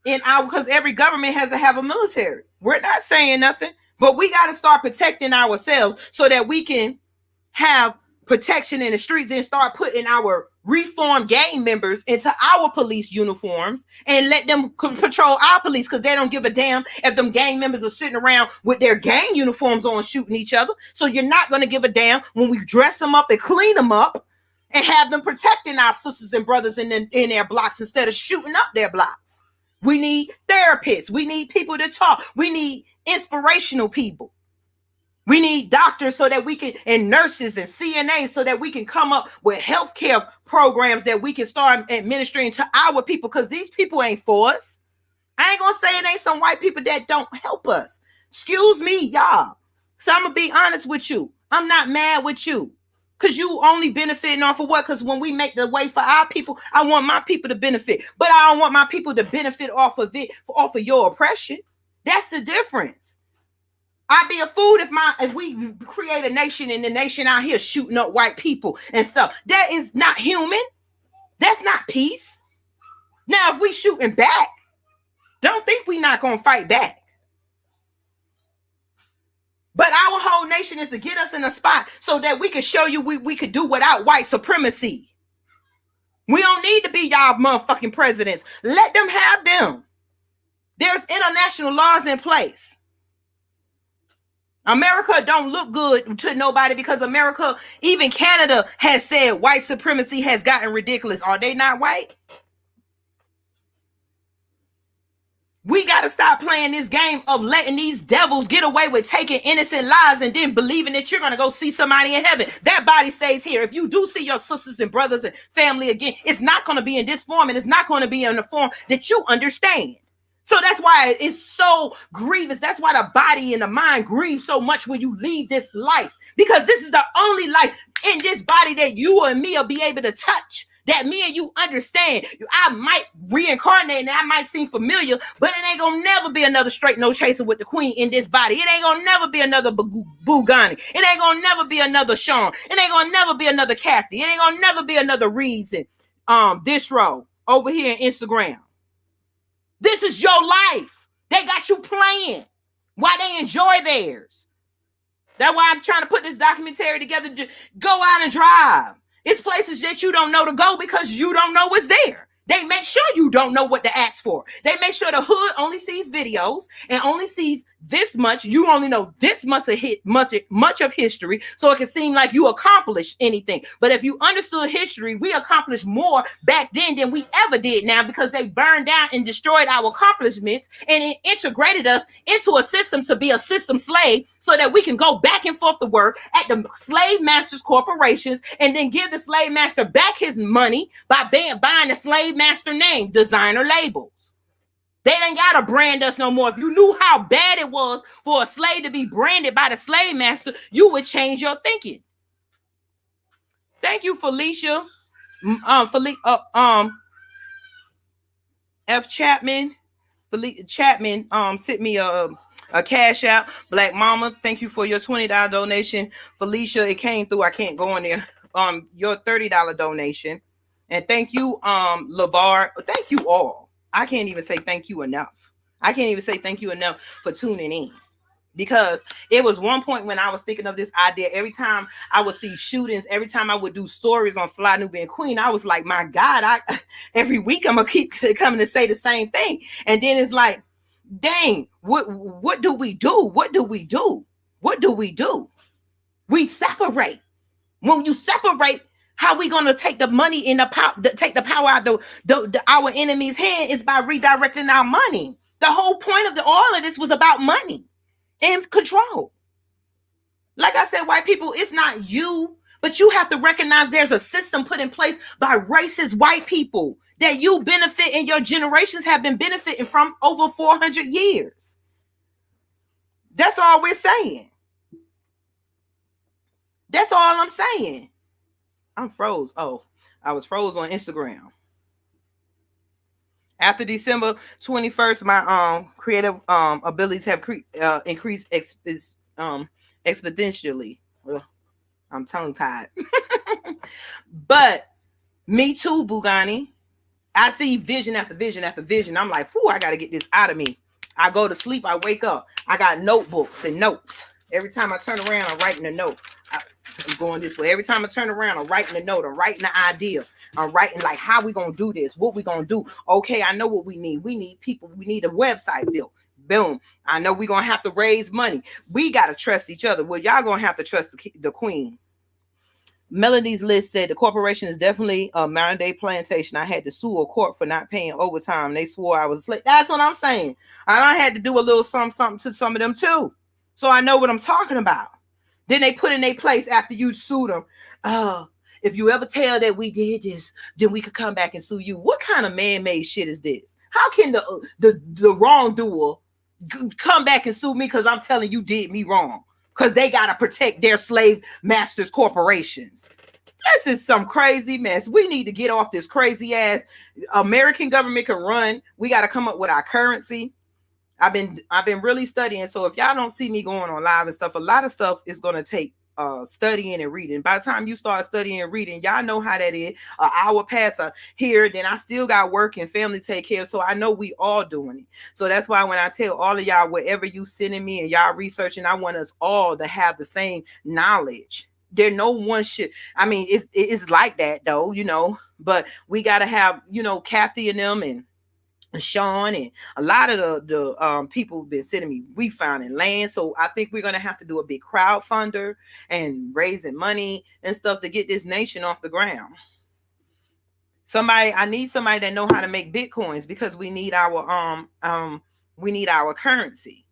And because every government has to have a military. We're not saying nothing, but we got to start protecting ourselves so that we can have protection in the streets and start putting our reformed gang members into our police uniforms and let them patrol our police, because they don't give a damn if them gang members are sitting around with their gang uniforms on shooting each other. So you're not going to give a damn when we dress them up and clean them up and have them protecting our sisters and brothers in their blocks instead of shooting up their blocks. We need therapists. We need people to talk. We need inspirational people. We need doctors so that we can, and nurses and CNAs so that we can come up with healthcare programs that we can start administering to our people, because these people ain't for us. I ain't gonna say it ain't some white people that don't help us. Excuse me, y'all. So I'm gonna be honest with you. I'm not mad with you, because you only benefiting off of what? Because when we make the way for our people, I want my people to benefit, but I don't want my people to benefit off of it, off of your oppression. That's the difference. I'd be a fool if we create a nation and the nation out here shooting up white people and stuff. That is not human. That's not peace. Now, if we shooting back, don't think we not gonna fight back. But our whole nation is to get us in a spot so that we can show you we could do without white supremacy. We don't need to be y'all motherfucking presidents. Let them have them. There's international laws in place. America don't look good to nobody, because America, even Canada has said white supremacy has gotten ridiculous. Are they not white? We got to stop playing this game of letting these devils get away with taking innocent lives and then believing that you're going to go see somebody in heaven. That body stays here. If you do see your sisters and brothers and family again, it's not going to be in this form, and it's not going to be in the form that you understand. So that's why it's so grievous. That's why the body and the mind grieve so much when you leave this life, because this is the only life in this body that you and me will be able to touch, that me and you understand. I might reincarnate and I might seem familiar, but it ain't gonna never be another straight no chaser with the queen in this body. It ain't gonna never be another Bugani. It ain't gonna never be another Sean. It ain't gonna never be another Kathy. It ain't gonna never be another Reeds and this row over here in Instagram. This is your life. They got you playing while they enjoy theirs. That's why I'm trying to put this documentary together. Go out and drive. It's places that you don't know to go because you don't know what's there. They make sure you don't know what to ask for. They make sure the hood only sees videos and only sees this much. You only know this much of history, so it can seem like you accomplished anything. But if you understood history, we accomplished more back then than we ever did now, because they burned down and destroyed our accomplishments, and it integrated us into a system to be a system slave, so that we can go back and forth to work at the slave masters' corporations and then give the slave master back his money by buying the slave master name, designer labels. They ain't got to brand us no more. If you knew how bad it was for a slave to be branded by the slave master, you would change your thinking. Thank you, Felicia. F. Chapman. Chapman sent me a cash out. Black Mama, thank you for your $20 donation. Felicia, it came through. I can't go on there. Your $30 donation. And thank you, LeVar. Thank you all. I can't even say thank you enough. I can't even say thank you enough for tuning in. Because it was one point when I was thinking of this idea. Every time I would see shootings, every time I would do stories on Fly Nubian Queen, I was like, my God, every week I'm gonna keep coming to say the same thing. And then it's like, dang, what do we do? What do we do? What do we do? We separate. When you separate, how we gonna take the money in the power, take the power out our enemy's hand, is by redirecting our money. The whole point of all of this was about money and control. Like I said, white people, it's not you, but you have to recognize there's a system put in place by racist white people that you benefit and your generations have been benefiting from over 400 years. That's all we're saying. That's all I'm saying. I'm froze. Oh, I was froze on Instagram. After December 21st, my creative abilities have increased exponentially. Ugh, I'm tongue tied. But me too, Bugani. I see vision after vision after vision. I'm like, whoo, I got to get this out of me. I go to sleep, I wake up. I got notebooks and notes. Every time I turn around, I'm writing a note. I'm going this way. Every time I turn around, I'm writing a note. I'm writing the idea. I'm writing like how we gonna do this, what we gonna do. Okay, I know what we need. We need people. We need a website built. Boom. I know we gonna have to raise money. We gotta trust each other. Well, y'all gonna have to trust the queen. Melanie's list said the corporation is definitely a modern day plantation. I had to sue a court for not paying overtime. They swore I was asleep. That's what I'm saying. I had to do a little something to some of them too. So I know what I'm talking about. Then they put in their place after you sued them. If you ever tell that we did this, then we could come back and sue you. What kind of man-made shit is this? How can the wrongdoer come back and sue me because I'm telling you did me wrong? Because they got to protect their slave masters' corporations. This is some crazy mess. We need to get off this crazy ass American government can run. We got to come up with our currency. I've been really studying. So if y'all don't see me going on live and stuff, a lot of stuff is going to take studying and reading. By the time you start studying and reading, y'all know how that is. An hour pass here, then I still got work and family to take care of. So I know we all doing it. So that's why when I tell all of y'all, wherever you sending me and y'all researching, I want us all to have the same knowledge. There no one should. I mean, it's like that though, but we got to have, Kathy and them and Sean and a lot of the people have been sending me. We found in land, so I think we're gonna have to do a big crowdfunder and raising money and stuff to get this nation off the ground. I need somebody that know how to make bitcoins because we need our currency.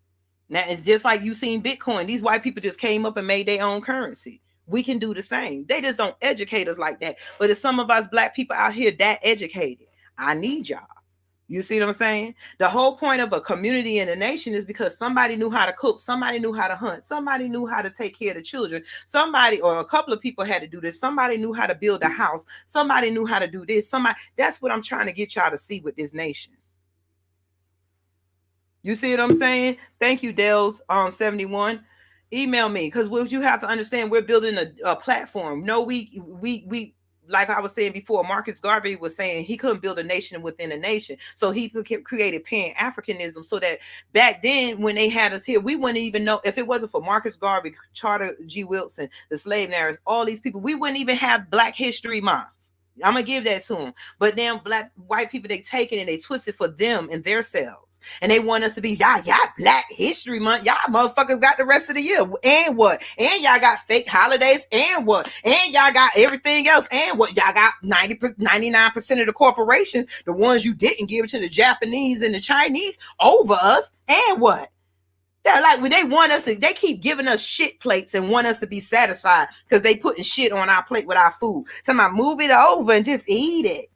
Now it's just like you seen Bitcoin. These white people just came up and made their own currency. We can do the same. They just don't educate us like that. But it's some of us black people out here that educated. I need y'all. You see what I'm saying? The whole point of a community and a nation is because somebody knew how to cook, somebody knew how to hunt, somebody knew how to take care of the children, somebody or a couple of people had to do this, somebody knew how to build a house, somebody knew how to do this, that's what I'm trying to get y'all to see with this nation. You see what I'm saying? Thank you, Dell's 71. Email me because what you have to understand, we're building a platform. No, we like I was saying before, Marcus Garvey was saying he couldn't build a nation within a nation. So he created Pan-Africanism so that back then when they had us here, we wouldn't even know if it wasn't for Marcus Garvey, Charter G. Wilson, the slave narratives, all these people, we wouldn't even have Black History Month. I'm gonna give that to them. But then white people, they take it and they twist it for them and their selves. And they want us to be, y'all Black History Month. Y'all motherfuckers got the rest of the year. And what? And y'all got fake holidays. And what? And y'all got everything else. And what? Y'all got 99% of the corporations, the ones you didn't give to the Japanese and the Chinese over us. And what? They're like, when they want us to, they keep giving us shit plates and want us to be satisfied because they putting shit on our plate with our food. Somebody move it over and just eat it.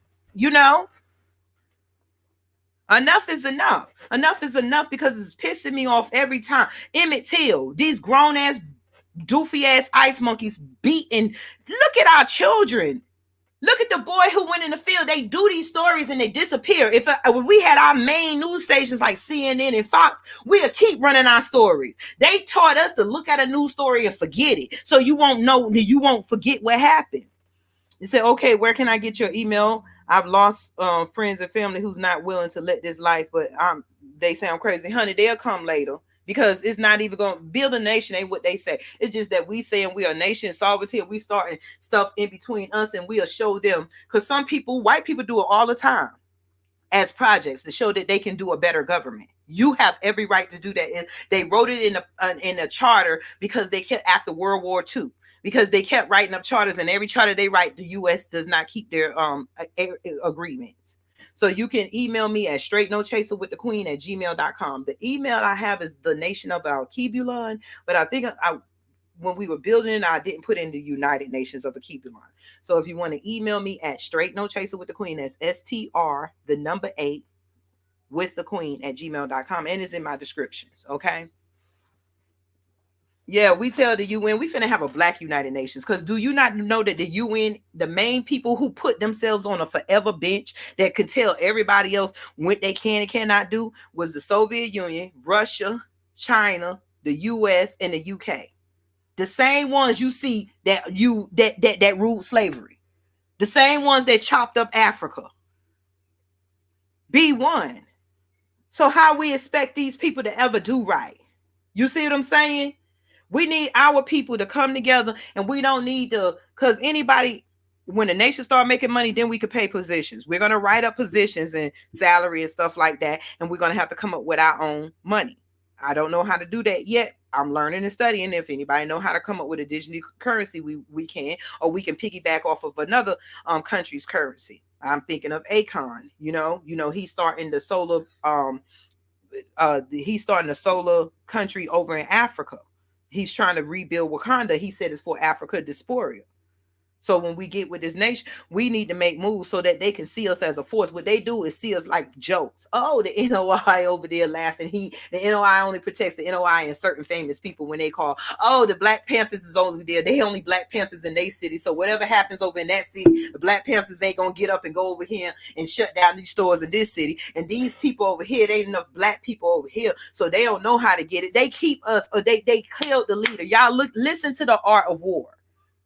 Enough is enough. Enough is enough because it's pissing me off every time. Emmett Till, these grown ass, doofy ass ice monkeys beating. Look at our children. Look at the boy who went in the field. They do these stories and they disappear. If we had our main news stations like CNN and Fox, we'll keep running our stories. They taught us to look at a news story and forget it. So you won't forget what happened. You say, okay, where can I get your email? I've lost friends and family who's not willing to let this life, but they sound crazy. Honey, they'll come later. Because it's not even going to build a nation, ain't what they say. It's just that we saying we are nation solvers here. We starting stuff in between us and we'll show them. Because some people, white people do it all the time as projects to show that they can do a better government. You have every right to do that. And they wrote it in a charter because they kept after World War II. Because they kept writing up charters, and every charter they write, the U.S. does not keep their agreements. So you can email me at straightnochaserwiththequeen@gmail.com. The email I have is the Nation of Al-Kibulon, but I think when we were building it, I didn't put in the United Nations of Kibulon. So if you want to email me at straightnochaserwiththequeen, that's STR, the number 8, with the queen @gmail.com, and it's in my descriptions, okay? Yeah, we tell the UN we finna have a Black United Nations. Because do you not know that the UN, the main people who put themselves on a forever bench that could tell everybody else what they can and cannot do was the Soviet Union, Russia, China, the US, and the UK. The same ones you see that ruled slavery. The same ones that chopped up Africa. Be one. So how we expect these people to ever do right? You see what I'm saying? We need our people to come together, and we don't need to, because anybody, when the nation start making money, then we could pay positions. We're going to write up positions and salary and stuff like that, and we're going to have to come up with our own money. I don't know how to do that yet. I'm learning and studying. If anybody know how to come up with a digital currency, we can, or we can piggyback off of another country's currency. I'm thinking of Akon. He's starting the solar he's starting a solar country over in Africa. He's trying to rebuild Wakanda. He said it's for Africa diaspora. So when we get with this nation, we need to make moves so that they can see us as a force. What they do is see us like jokes. Oh, the NOI over there laughing. The NOI only protects the NOI and certain famous people when they call, oh, the Black Panthers is only there. They only Black Panthers in their city. So whatever happens over in that city, the Black Panthers ain't going to get up and go over here and shut down these stores in this city. And these people over here, they ain't enough Black people over here. So they don't know how to get it. They keep us, or they killed the leader. Y'all listen to The Art of War.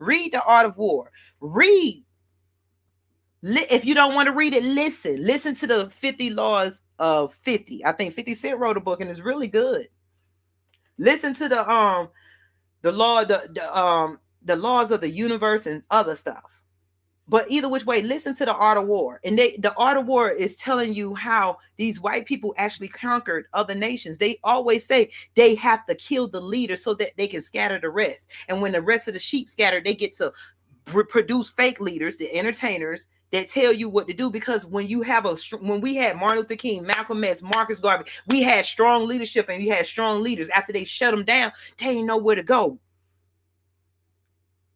Read The Art of War. Read. If you don't want to read it, listen to the 50 laws of 50. I think 50 Cent wrote a book and it's really good. Listen to the laws of the universe and other stuff. But either which way, listen to The Art of War. And the Art of War is telling you how these white people actually conquered other nations. They always say they have to kill the leader so that they can scatter the rest. And when the rest of the sheep scatter, they get to produce fake leaders, the entertainers, that tell you what to do. Because when we had Martin Luther King, Malcolm X, Marcus Garvey, we had strong leadership and we had strong leaders. After they shut them down, they didn't know where to go.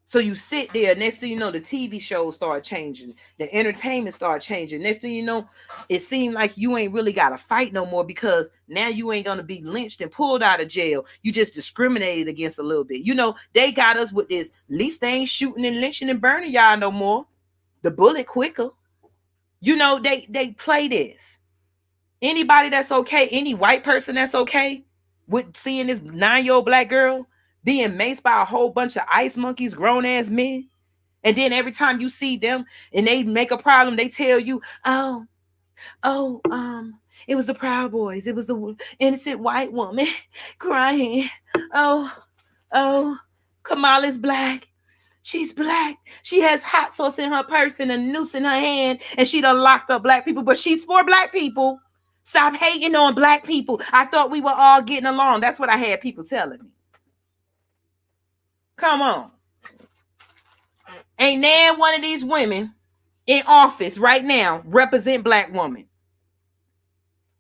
So you sit there, next thing you know, the TV shows start changing, the entertainment start changing. Next thing you know, it seemed like you ain't really got to fight no more, because now you ain't going to be lynched and pulled out of jail. You just discriminated against a little bit. They got us with this, at least they ain't shooting and lynching and burning y'all no more. The bullet quicker. They play this. Anybody that's okay, any white person that's okay with seeing this 9-year-old Black girl being maced by a whole bunch of ice monkeys, grown ass men. And then every time you see them and they make a problem, they tell you, it was the Proud Boys. It was the innocent white woman crying. Kamala's Black. She's Black. She has hot sauce in her purse and a noose in her hand, and she done locked up Black people, but she's for Black people. Stop hating on Black people. I thought we were all getting along. That's what I had people telling me. Come on. Ain't there one of these women in office right now represent Black women?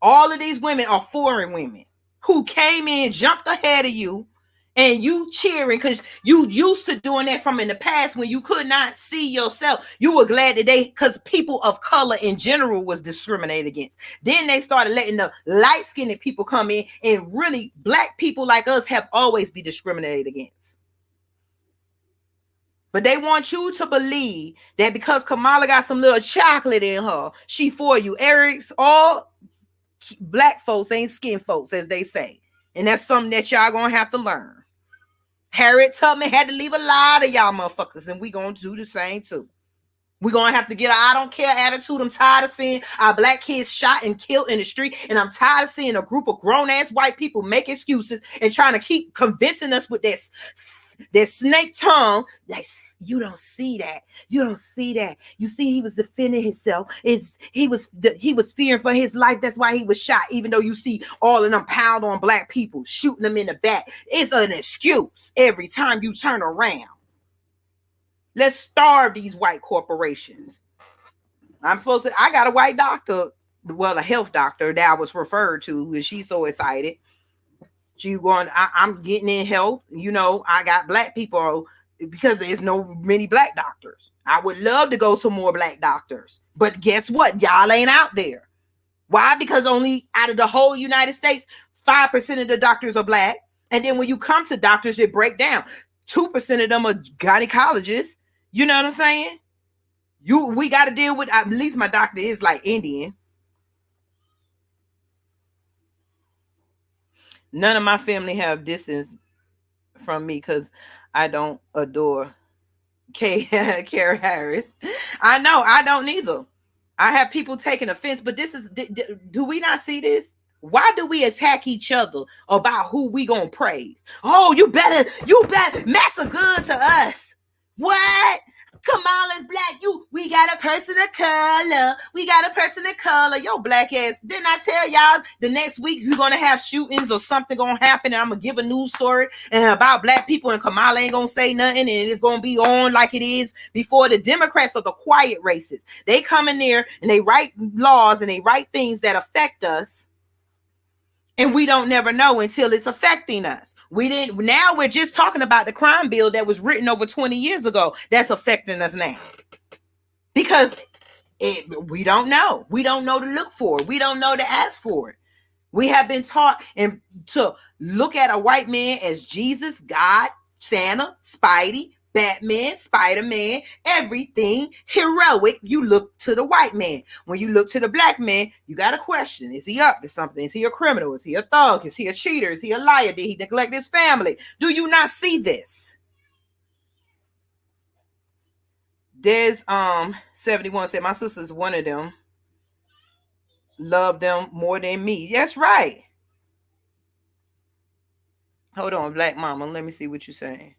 All of these women are foreign women who came in, jumped ahead of you, and you cheering because you used to doing that from in the past when you could not see yourself. You were glad that because people of color in general was discriminated against. Then they started letting the light-skinned people come in, and really Black people like us have always been discriminated against. But they want you to believe that because Kamala got some little chocolate in her, she for you. Eric's all Black folks ain't skin folks, as they say. And that's something that y'all gonna have to learn. Harriet Tubman had to leave a lot of y'all motherfuckers, and we gonna do the same too. We're gonna have to get an I don't care attitude. I'm tired of seeing our Black kids shot and killed in the street, and I'm tired of seeing a group of grown-ass white people make excuses and trying to keep convincing us with this snake tongue. Like, you don't see that. You don't see that. You see, he was defending himself. He was fearing for his life. That's why he was shot. Even though you see all of them pound on Black people, shooting them in the back, it's an excuse every time you turn around. Let's starve these white corporations. I got a white doctor, well, a health doctor that I was referred to, and she's so excited. She going, I'm getting in health. I got Black people because there's no many Black doctors. I would love to go to more Black doctors. But guess what? Y'all ain't out there. Why? Because only out of the whole United States, 5% of the doctors are Black. And then when you come to doctors, it break down. 2% of them are gynecologists. You know what I'm saying? We got to deal with, at least my doctor is like Indian. None of my family have distance from me because I don't adore Kara Harris. I know I don't neither. I have people taking offense, but this is do we not see this? Why do we attack each other about who we gonna praise? Oh, you better, Matt's a good to us. What? Kamala's black. We got a person of color. We got a person of color. Yo, black ass. Didn't I tell y'all the next week you're gonna have shootings or something gonna happen? And I'm gonna give a news story and about black people, and Kamala ain't gonna say nothing, and it's gonna be on like it is before. The Democrats are the quiet racists. They come in there and they write laws and they write things that affect us, and we don't never know until it's affecting us. We didn't. Now we're just talking about the crime bill that was written over 20 years ago that's affecting us now because we don't know. We don't know to look for it. We don't know to ask for it. We have been taught and to look at a white man as Jesus, God, Santa, Spidey, Batman, Spider-Man, everything heroic. You look to the white man. When you look to the black man, you got a question. Is he up to something? Is he a criminal? Is he a thug? Is he a cheater? Is he a liar? Did he neglect his family? Do you not see this? Des 71 said, my sister's one of them. Love them more than me. That's right. Hold on, Black Mama. Let me see what you're saying.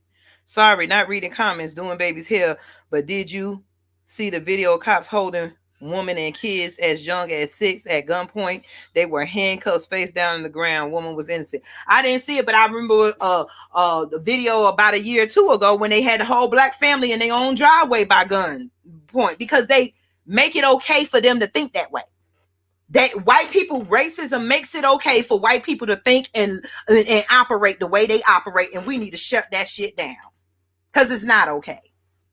Sorry, not reading comments, doing baby's hair. But did you see the video of cops holding women and kids as young as 6 at gunpoint? They were handcuffs face down on the ground. Woman was innocent. I didn't see it, but I remember the video about a year or two ago when they had the whole black family in their own driveway by gunpoint because they make it okay for them to think that way. That white people, racism makes it okay for white people to think and operate the way they operate, and we need to shut that shit down because it's not okay.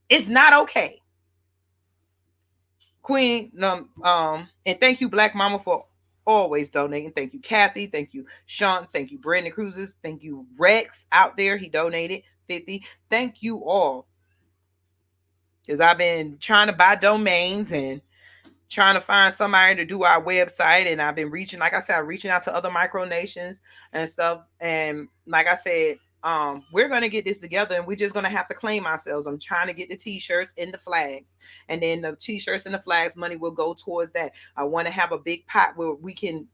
It's not okay. Queen, and thank you, Black Mama, for always donating. Thank you, Kathy. Thank you, Sean. Thank you, Brandon Cruises. Thank you, Rex out there. He donated 50. Thank you all, because I've been trying to buy domains and trying to find somebody to do our website, and I've been reaching, like I said, I'm reaching out to other micronations and stuff. And like I said, we're gonna get this together, and we're just gonna have to claim ourselves. I'm trying to get the t-shirts and the flags, and then the t-shirts and the flags money will go towards that. I want to have a big pot where we can,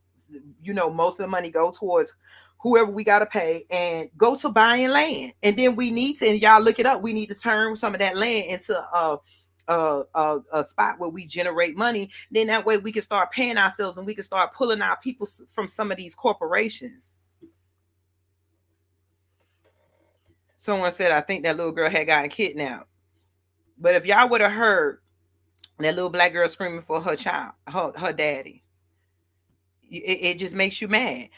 most of the money go towards whoever we got to pay and go to buying land. And then we need to, and y'all look it up, we need to turn some of that land into a spot where we generate money. Then that way we can start paying ourselves, and we can start pulling our people from some of these corporations. Someone said, I think that little girl had gotten kidnapped. But if y'all would have heard that little black girl screaming for her child, her daddy, it just makes you mad.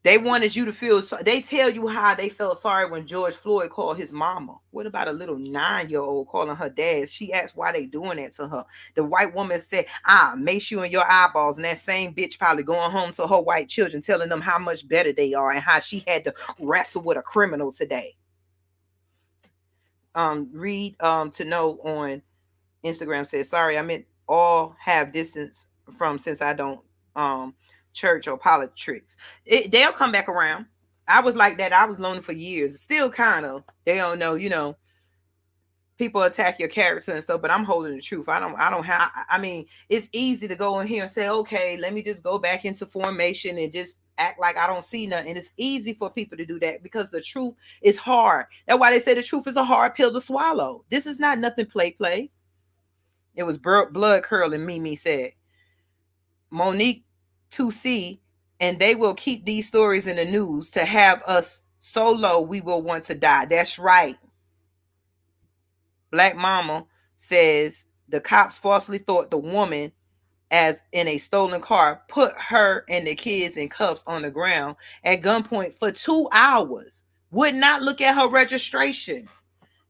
They wanted you to feel, they tell you how they felt sorry when George Floyd called his mama. What about a little 9-year-old calling her dad? She asked why they doing that to her. The white woman said, make you in your eyeballs. And that same bitch probably going home to her white children, telling them how much better they are and how she had to wrestle with a criminal today. Read to know on Instagram says, sorry, I meant all have distance from, since I don't church or politics. They'll come back around. I was like that. I was lonely for years. Still kind of. They don't know, people attack your character and stuff, but I'm holding the truth. I don't have, I mean, it's easy to go in here and say, okay, let me just go back into formation and just act like I don't see nothing. It's easy for people to do that because the truth is hard. That's why they say the truth is a hard pill to swallow. This is not nothing play. It was blood curling, Mimi said. Monique 2C, and they will keep these stories in the news to have us so low we will want to die. That's right. Black Mama says the cops falsely thought the woman as in a stolen car, put her and the kids in cuffs on the ground at gunpoint for 2 hours. Would not look at her registration.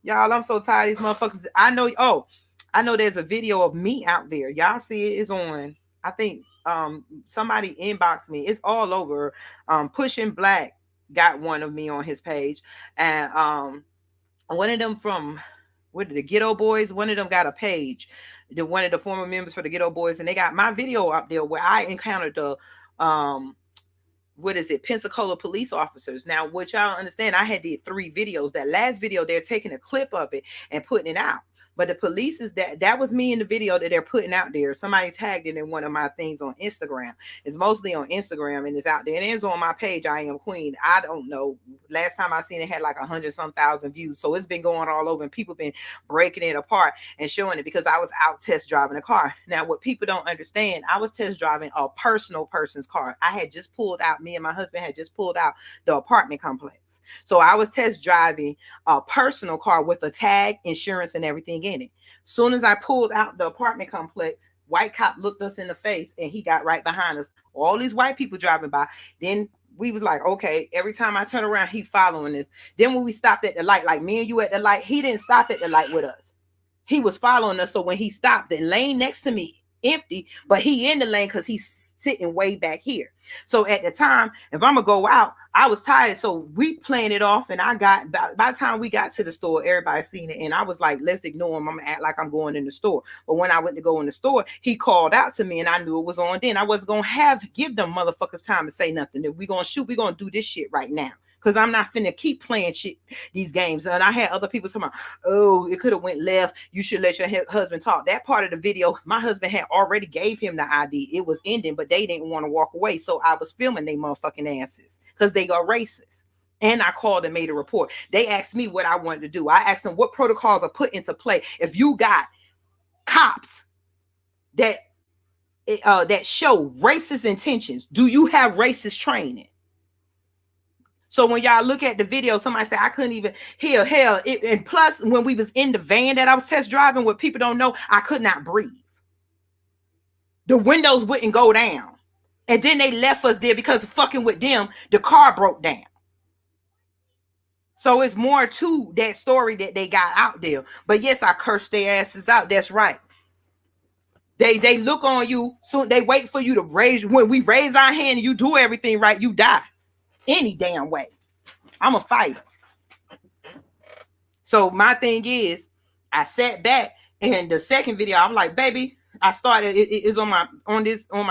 Y'all, I'm so tired of these motherfuckers. I know there's a video of me out there. Y'all see it is on, I think somebody inboxed me. It's all over. Pushing Black got one of me on his page. And one of them from the Ghetto Boys, one of them got a page. One of the former members for the Ghetto Boys, and they got my video up there where I encountered the what is it, Pensacola police officers. Now, what y'all understand, I had did 3 videos. That last video, they're taking a clip of it and putting it out. But the police is that was me in the video that they're putting out there. Somebody tagged it in one of my things on Instagram. It's mostly on Instagram and it's out there. And it's on my page, I Am Queen. I don't know. Last time I seen it had like 100 some thousand views. So it's been going all over and people been breaking it apart and showing it because I was out test driving a car. Now, what people don't understand, I was test driving a personal person's car. I had just pulled out, me and my husband had just pulled out the apartment complex. So I was test driving a personal car with a tag, insurance, and everything in it. Soon as I pulled out the apartment complex, white cop looked us in the face and he got right behind us. All these white people driving by. Then we was like, okay, every time I turn around, he following us. Then when we stopped at the light, like me and you at the light, he didn't stop at the light with us. He was following us. So when he stopped, the lane next to me empty, but he in the lane because he's sitting way back here. So at the time, if I'm gonna go out, I was tired. So we playing it off, and I got by the time we got to the store, everybody seen it, and I was like, let's ignore him. I'm gonna act like I'm going in the store. But when I went to go in the store, he called out to me, and I knew it was on. Then I wasn't gonna give them motherfuckers time to say nothing. If we gonna shoot, we gonna do this shit right now. Because I'm not finna keep playing shit, these games. And I had other people talking about, oh, it could have went left. You should let your husband talk. That part of the video, my husband had already gave him the ID. It was ending, but they didn't want to walk away. So I was filming they motherfucking asses because they are racist. And I called and made a report. They asked me what I wanted to do. I asked them what protocols are put into play. If you got cops that show racist intentions, do you have racist training? So when y'all look at the video, somebody said I couldn't even hell. And plus, when we was in the van that I was test driving, what people don't know, I could not breathe. The windows wouldn't go down. And then they left us there because fucking with them, the car broke down. So it's more to that story that they got out there. But yes, I cursed their asses out. That's right. They look on you, so they wait for you to raise. When we raise our hand and you do everything right, you die. Any damn way. I'm a fighter. So my thing is, I sat back and the second video, I'm like, baby, I started, it's on my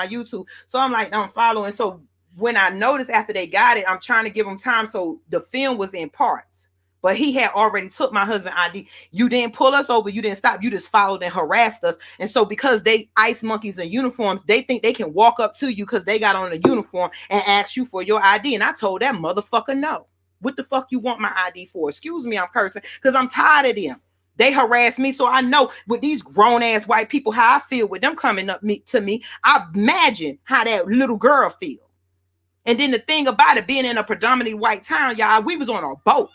YouTube. So I'm like, I'm following. So when I noticed after they got it, I'm trying to give them time. So the film was in parts, but he had already took my husband ID. You didn't pull us over. You didn't stop. You just followed and harassed us. And so because they ice monkeys in uniforms, they think they can walk up to you because they got on a uniform and ask you for your ID. And I told that motherfucker no. What the fuck you want my ID for? Excuse me, I'm cursing because I'm tired of them. They harass me, so I know with these grown-ass white people how I feel with them coming up to me. I imagine how that little girl feel. And then the thing about it, being in a predominantly white town, y'all, we was on a boat.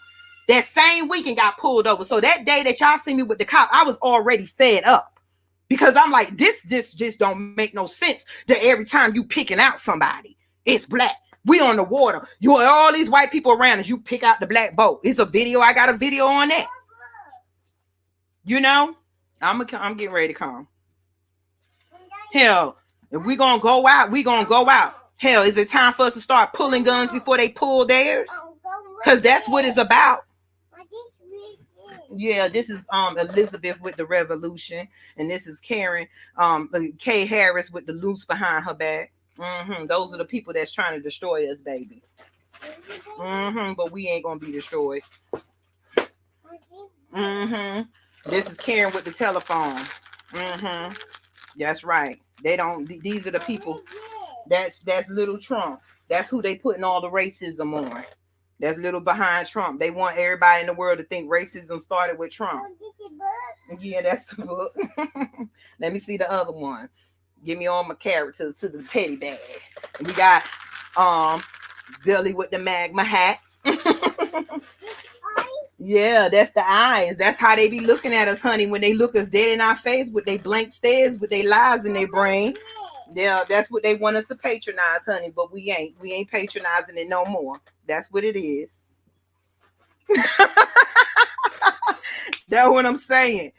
That same weekend got pulled over. So that day that y'all see me with the cop, I was already fed up. Because I'm like, this just don't make no sense that every time you picking out somebody, it's black. We on the water. You all these white people around us. You pick out the black boat. It's a video. I got a video on that. You know, I'm getting ready to come. Hell, if we gonna go out, we gonna go out. Hell, is it time for us to start pulling guns before they pull theirs? Because that's what it's about. Yeah, this is Elizabeth with the revolution, and this is Karen, Kay Harris with the loose behind her back. Those are the people that's trying to destroy us, baby. But we ain't gonna be destroyed. This is Karen with the telephone. That's right. They don't. These are the people. That's little Trump. That's who they putting all the racism on. That's little behind Trump. They want everybody in the world to think racism started with Trump. Yeah, that's the book. Let me see the other one. Give me all my characters to the petty bag. And we got Billy with the magma hat. Yeah, that's the eyes. That's how they be looking at us, honey, when they look us dead in our face with their blank stares, with their lies in their brain. Yeah, that's what they want us to patronize, honey, but we ain't. We ain't patronizing it no more. That's what it is. That's what I'm saying.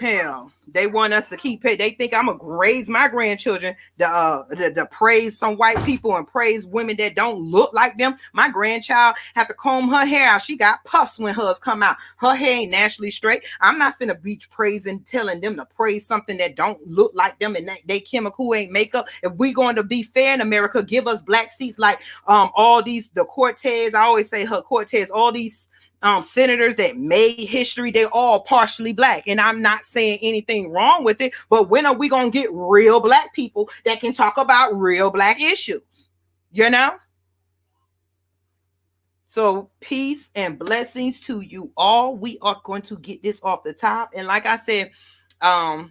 Hell, they want us to keep it. They think I'm gonna raise my grandchildren to praise some white people and praise women that don't look like them. My grandchild have to comb her hair out. She got puffs when hers come out. Her hair ain't naturally straight. I'm not finna be praising, telling them to praise something that don't look like them and they chemical ain't makeup. If we going to be fair in America, give us black seats like all these the Cortez. I always say her Cortez. All these senators that made history, they all partially black. And I'm not saying anything wrong with it, but when are we gonna get real black people that can talk about real black issues? You know? So peace and blessings to you all. We are going to get this off the top. And like I said, I'm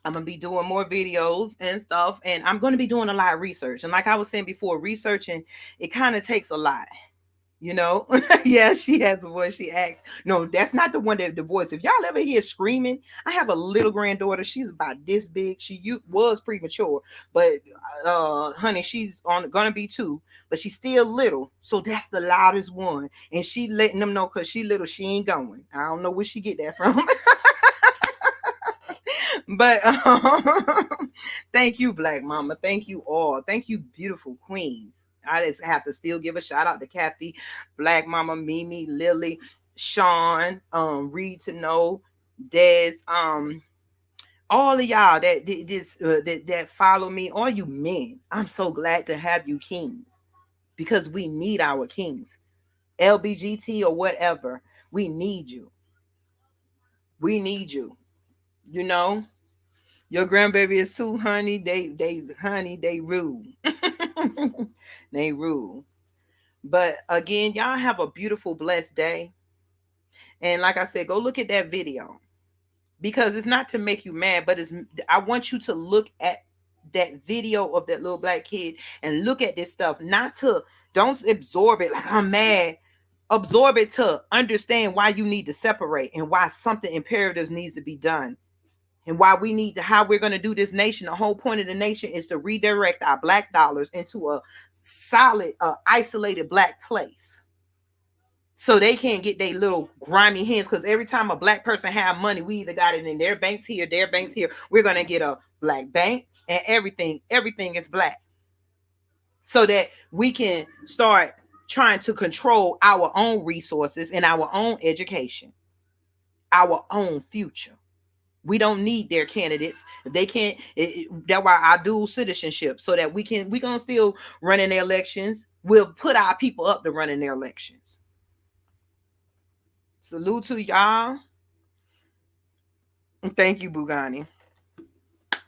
gonna be doing more videos and stuff, and I'm gonna be doing a lot of research. And like I was saying before, researching it kind of takes a lot. You know, yeah, she has a voice. She acts. No, that's not the one that the voice. If y'all ever hear screaming, I have a little granddaughter. She's about this big. She was premature, but honey, she's on gonna be two, but she's still little. So that's the loudest one, and she letting them know because she little, she ain't going. I don't know where she get that from. But thank you, Black Mama. Thank you all. Thank you, beautiful queens. I just have to still give a shout out to Kathy, Black Mama, Mimi, Lily, Sean, Read to Know, Des, all of y'all that follow me, all you men. I'm so glad to have you kings because we need our kings. LBGT or whatever, we need you. We need you. You know, your grandbaby is too, honey. They rule. They rule. But again, y'all have a beautiful, blessed day. And like I said, go look at that video because it's not to make you mad, but I want you to look at that video of that little black kid and look at this stuff. Not to don't absorb it like I'm mad. Absorb it to understand why you need to separate and why something imperative needs to be done and why we need to how we're going to do this nation. The whole point of the nation is to redirect our black dollars into a solid isolated black place so they can't get their little grimy hands, because every time a black person have money, we either got it in their banks here, their banks here. We're going to get a black bank and everything is black so that we can start trying to control our own resources and our own education, our own future. We don't need their candidates. If they can't, that's why I dual citizenship, so that we gonna still run in their elections. We'll put our people up to run in their elections. Salute to y'all. Thank you, Bugani.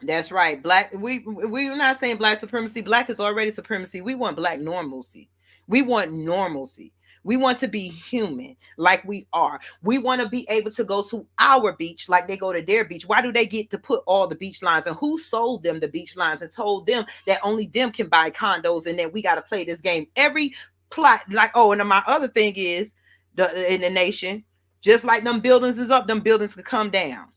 That's right. Black, we're not saying black supremacy. Black is already supremacy. We want black normalcy. We want normalcy. We want to be human like we are. We want to be able to go to our beach like they go to their beach. Why do they get to put all the beach lines? And who sold them the beach lines and told them that only them can buy condos and then we got to play this game? Every plot, like, oh, and my other thing is in the nation, just like them buildings is up, them buildings can come down.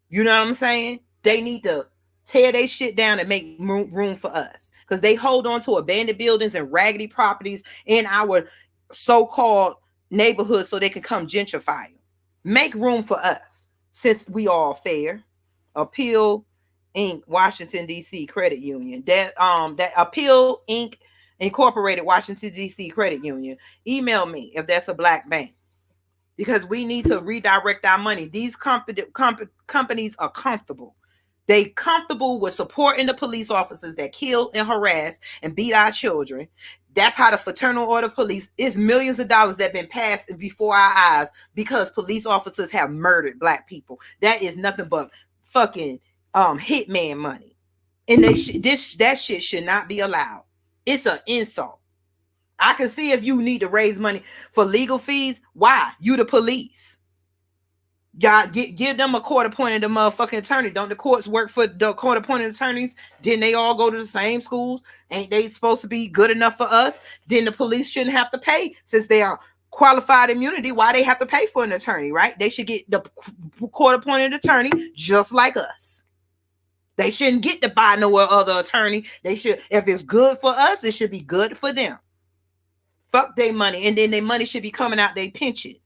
You know what I'm saying? They need to tear their shit down and make room for us, because they hold on to abandoned buildings and raggedy properties in our so-called neighborhood so they can come gentrify them. Make room for us since we all fair. Appeal Inc. Washington D.C. Credit Union. That Appeal Inc. Incorporated Washington D.C. Credit Union. Email me if that's a black bank, because we need to redirect our money. These companies are comfortable. They comfortable with supporting the police officers that kill and harass and beat our children. That's how the Fraternal Order of Police is millions of dollars that been passed before our eyes because police officers have murdered black people. That is nothing but fucking hitman money. And that shit should not be allowed. It's an insult. I can see if you need to raise money for legal fees. Why? You the police. Y'all give them a court appointed motherfucking attorney. Don't the courts work for the court appointed attorneys? Didn't they all go to the same schools? Ain't they supposed to be good enough for us? Then the police shouldn't have to pay since they are qualified immunity. Why they have to pay for an attorney, right? They should get the court appointed attorney just like us. They shouldn't get to buy no other attorney. They should, if it's good for us, it should be good for them. Fuck their money, and then their money should be coming out their pensions.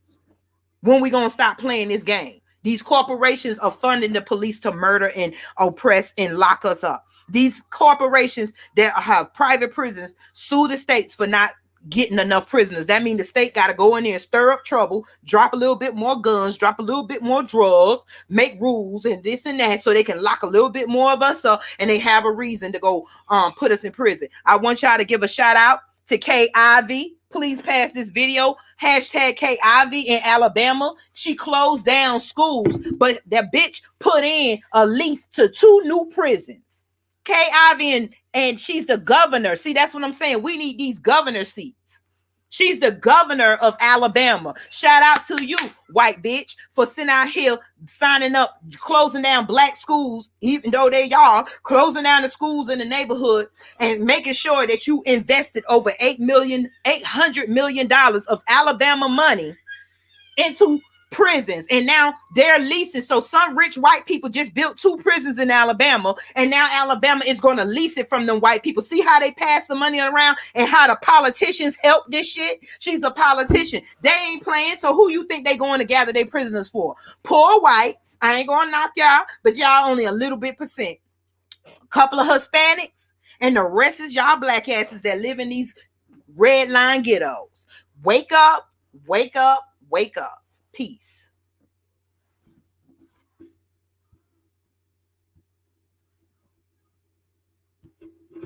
When we gonna stop playing this game? These corporations are funding the police to murder and oppress and lock us up. These corporations that have private prisons sue the states for not getting enough prisoners. That means the state got to go in there and stir up trouble, drop a little bit more guns, drop a little bit more drugs, make rules and this and that so they can lock a little bit more of us up and they have a reason to go put us in prison. I want y'all to give a shout out to Kay Ivey. Please pass this video. Hashtag Kay Ivey in Alabama. She closed down schools, but that bitch put in a lease to 2 new prisons. Kay Ivey and she's the governor. See, that's what I'm saying. We need these governor seats. She's the governor of Alabama. Shout out to you, white bitch, for sitting out here signing up, closing down black schools, even though they are closing down the schools in the neighborhood and making sure that you invested over $800 million of Alabama money into prisons, and now they're leasing. So some rich white people just built 2 prisons in Alabama, and now Alabama is going to lease it from them white people. See how they pass the money around and how the politicians help this shit? She's a politician. They ain't playing. So who you think they going to gather their prisoners for? Poor whites. I ain't gonna knock y'all, but y'all only a little bit percent. A couple of Hispanics, and the rest is y'all black asses that live in these red line ghettos. Wake up, wake up, wake up. Peace.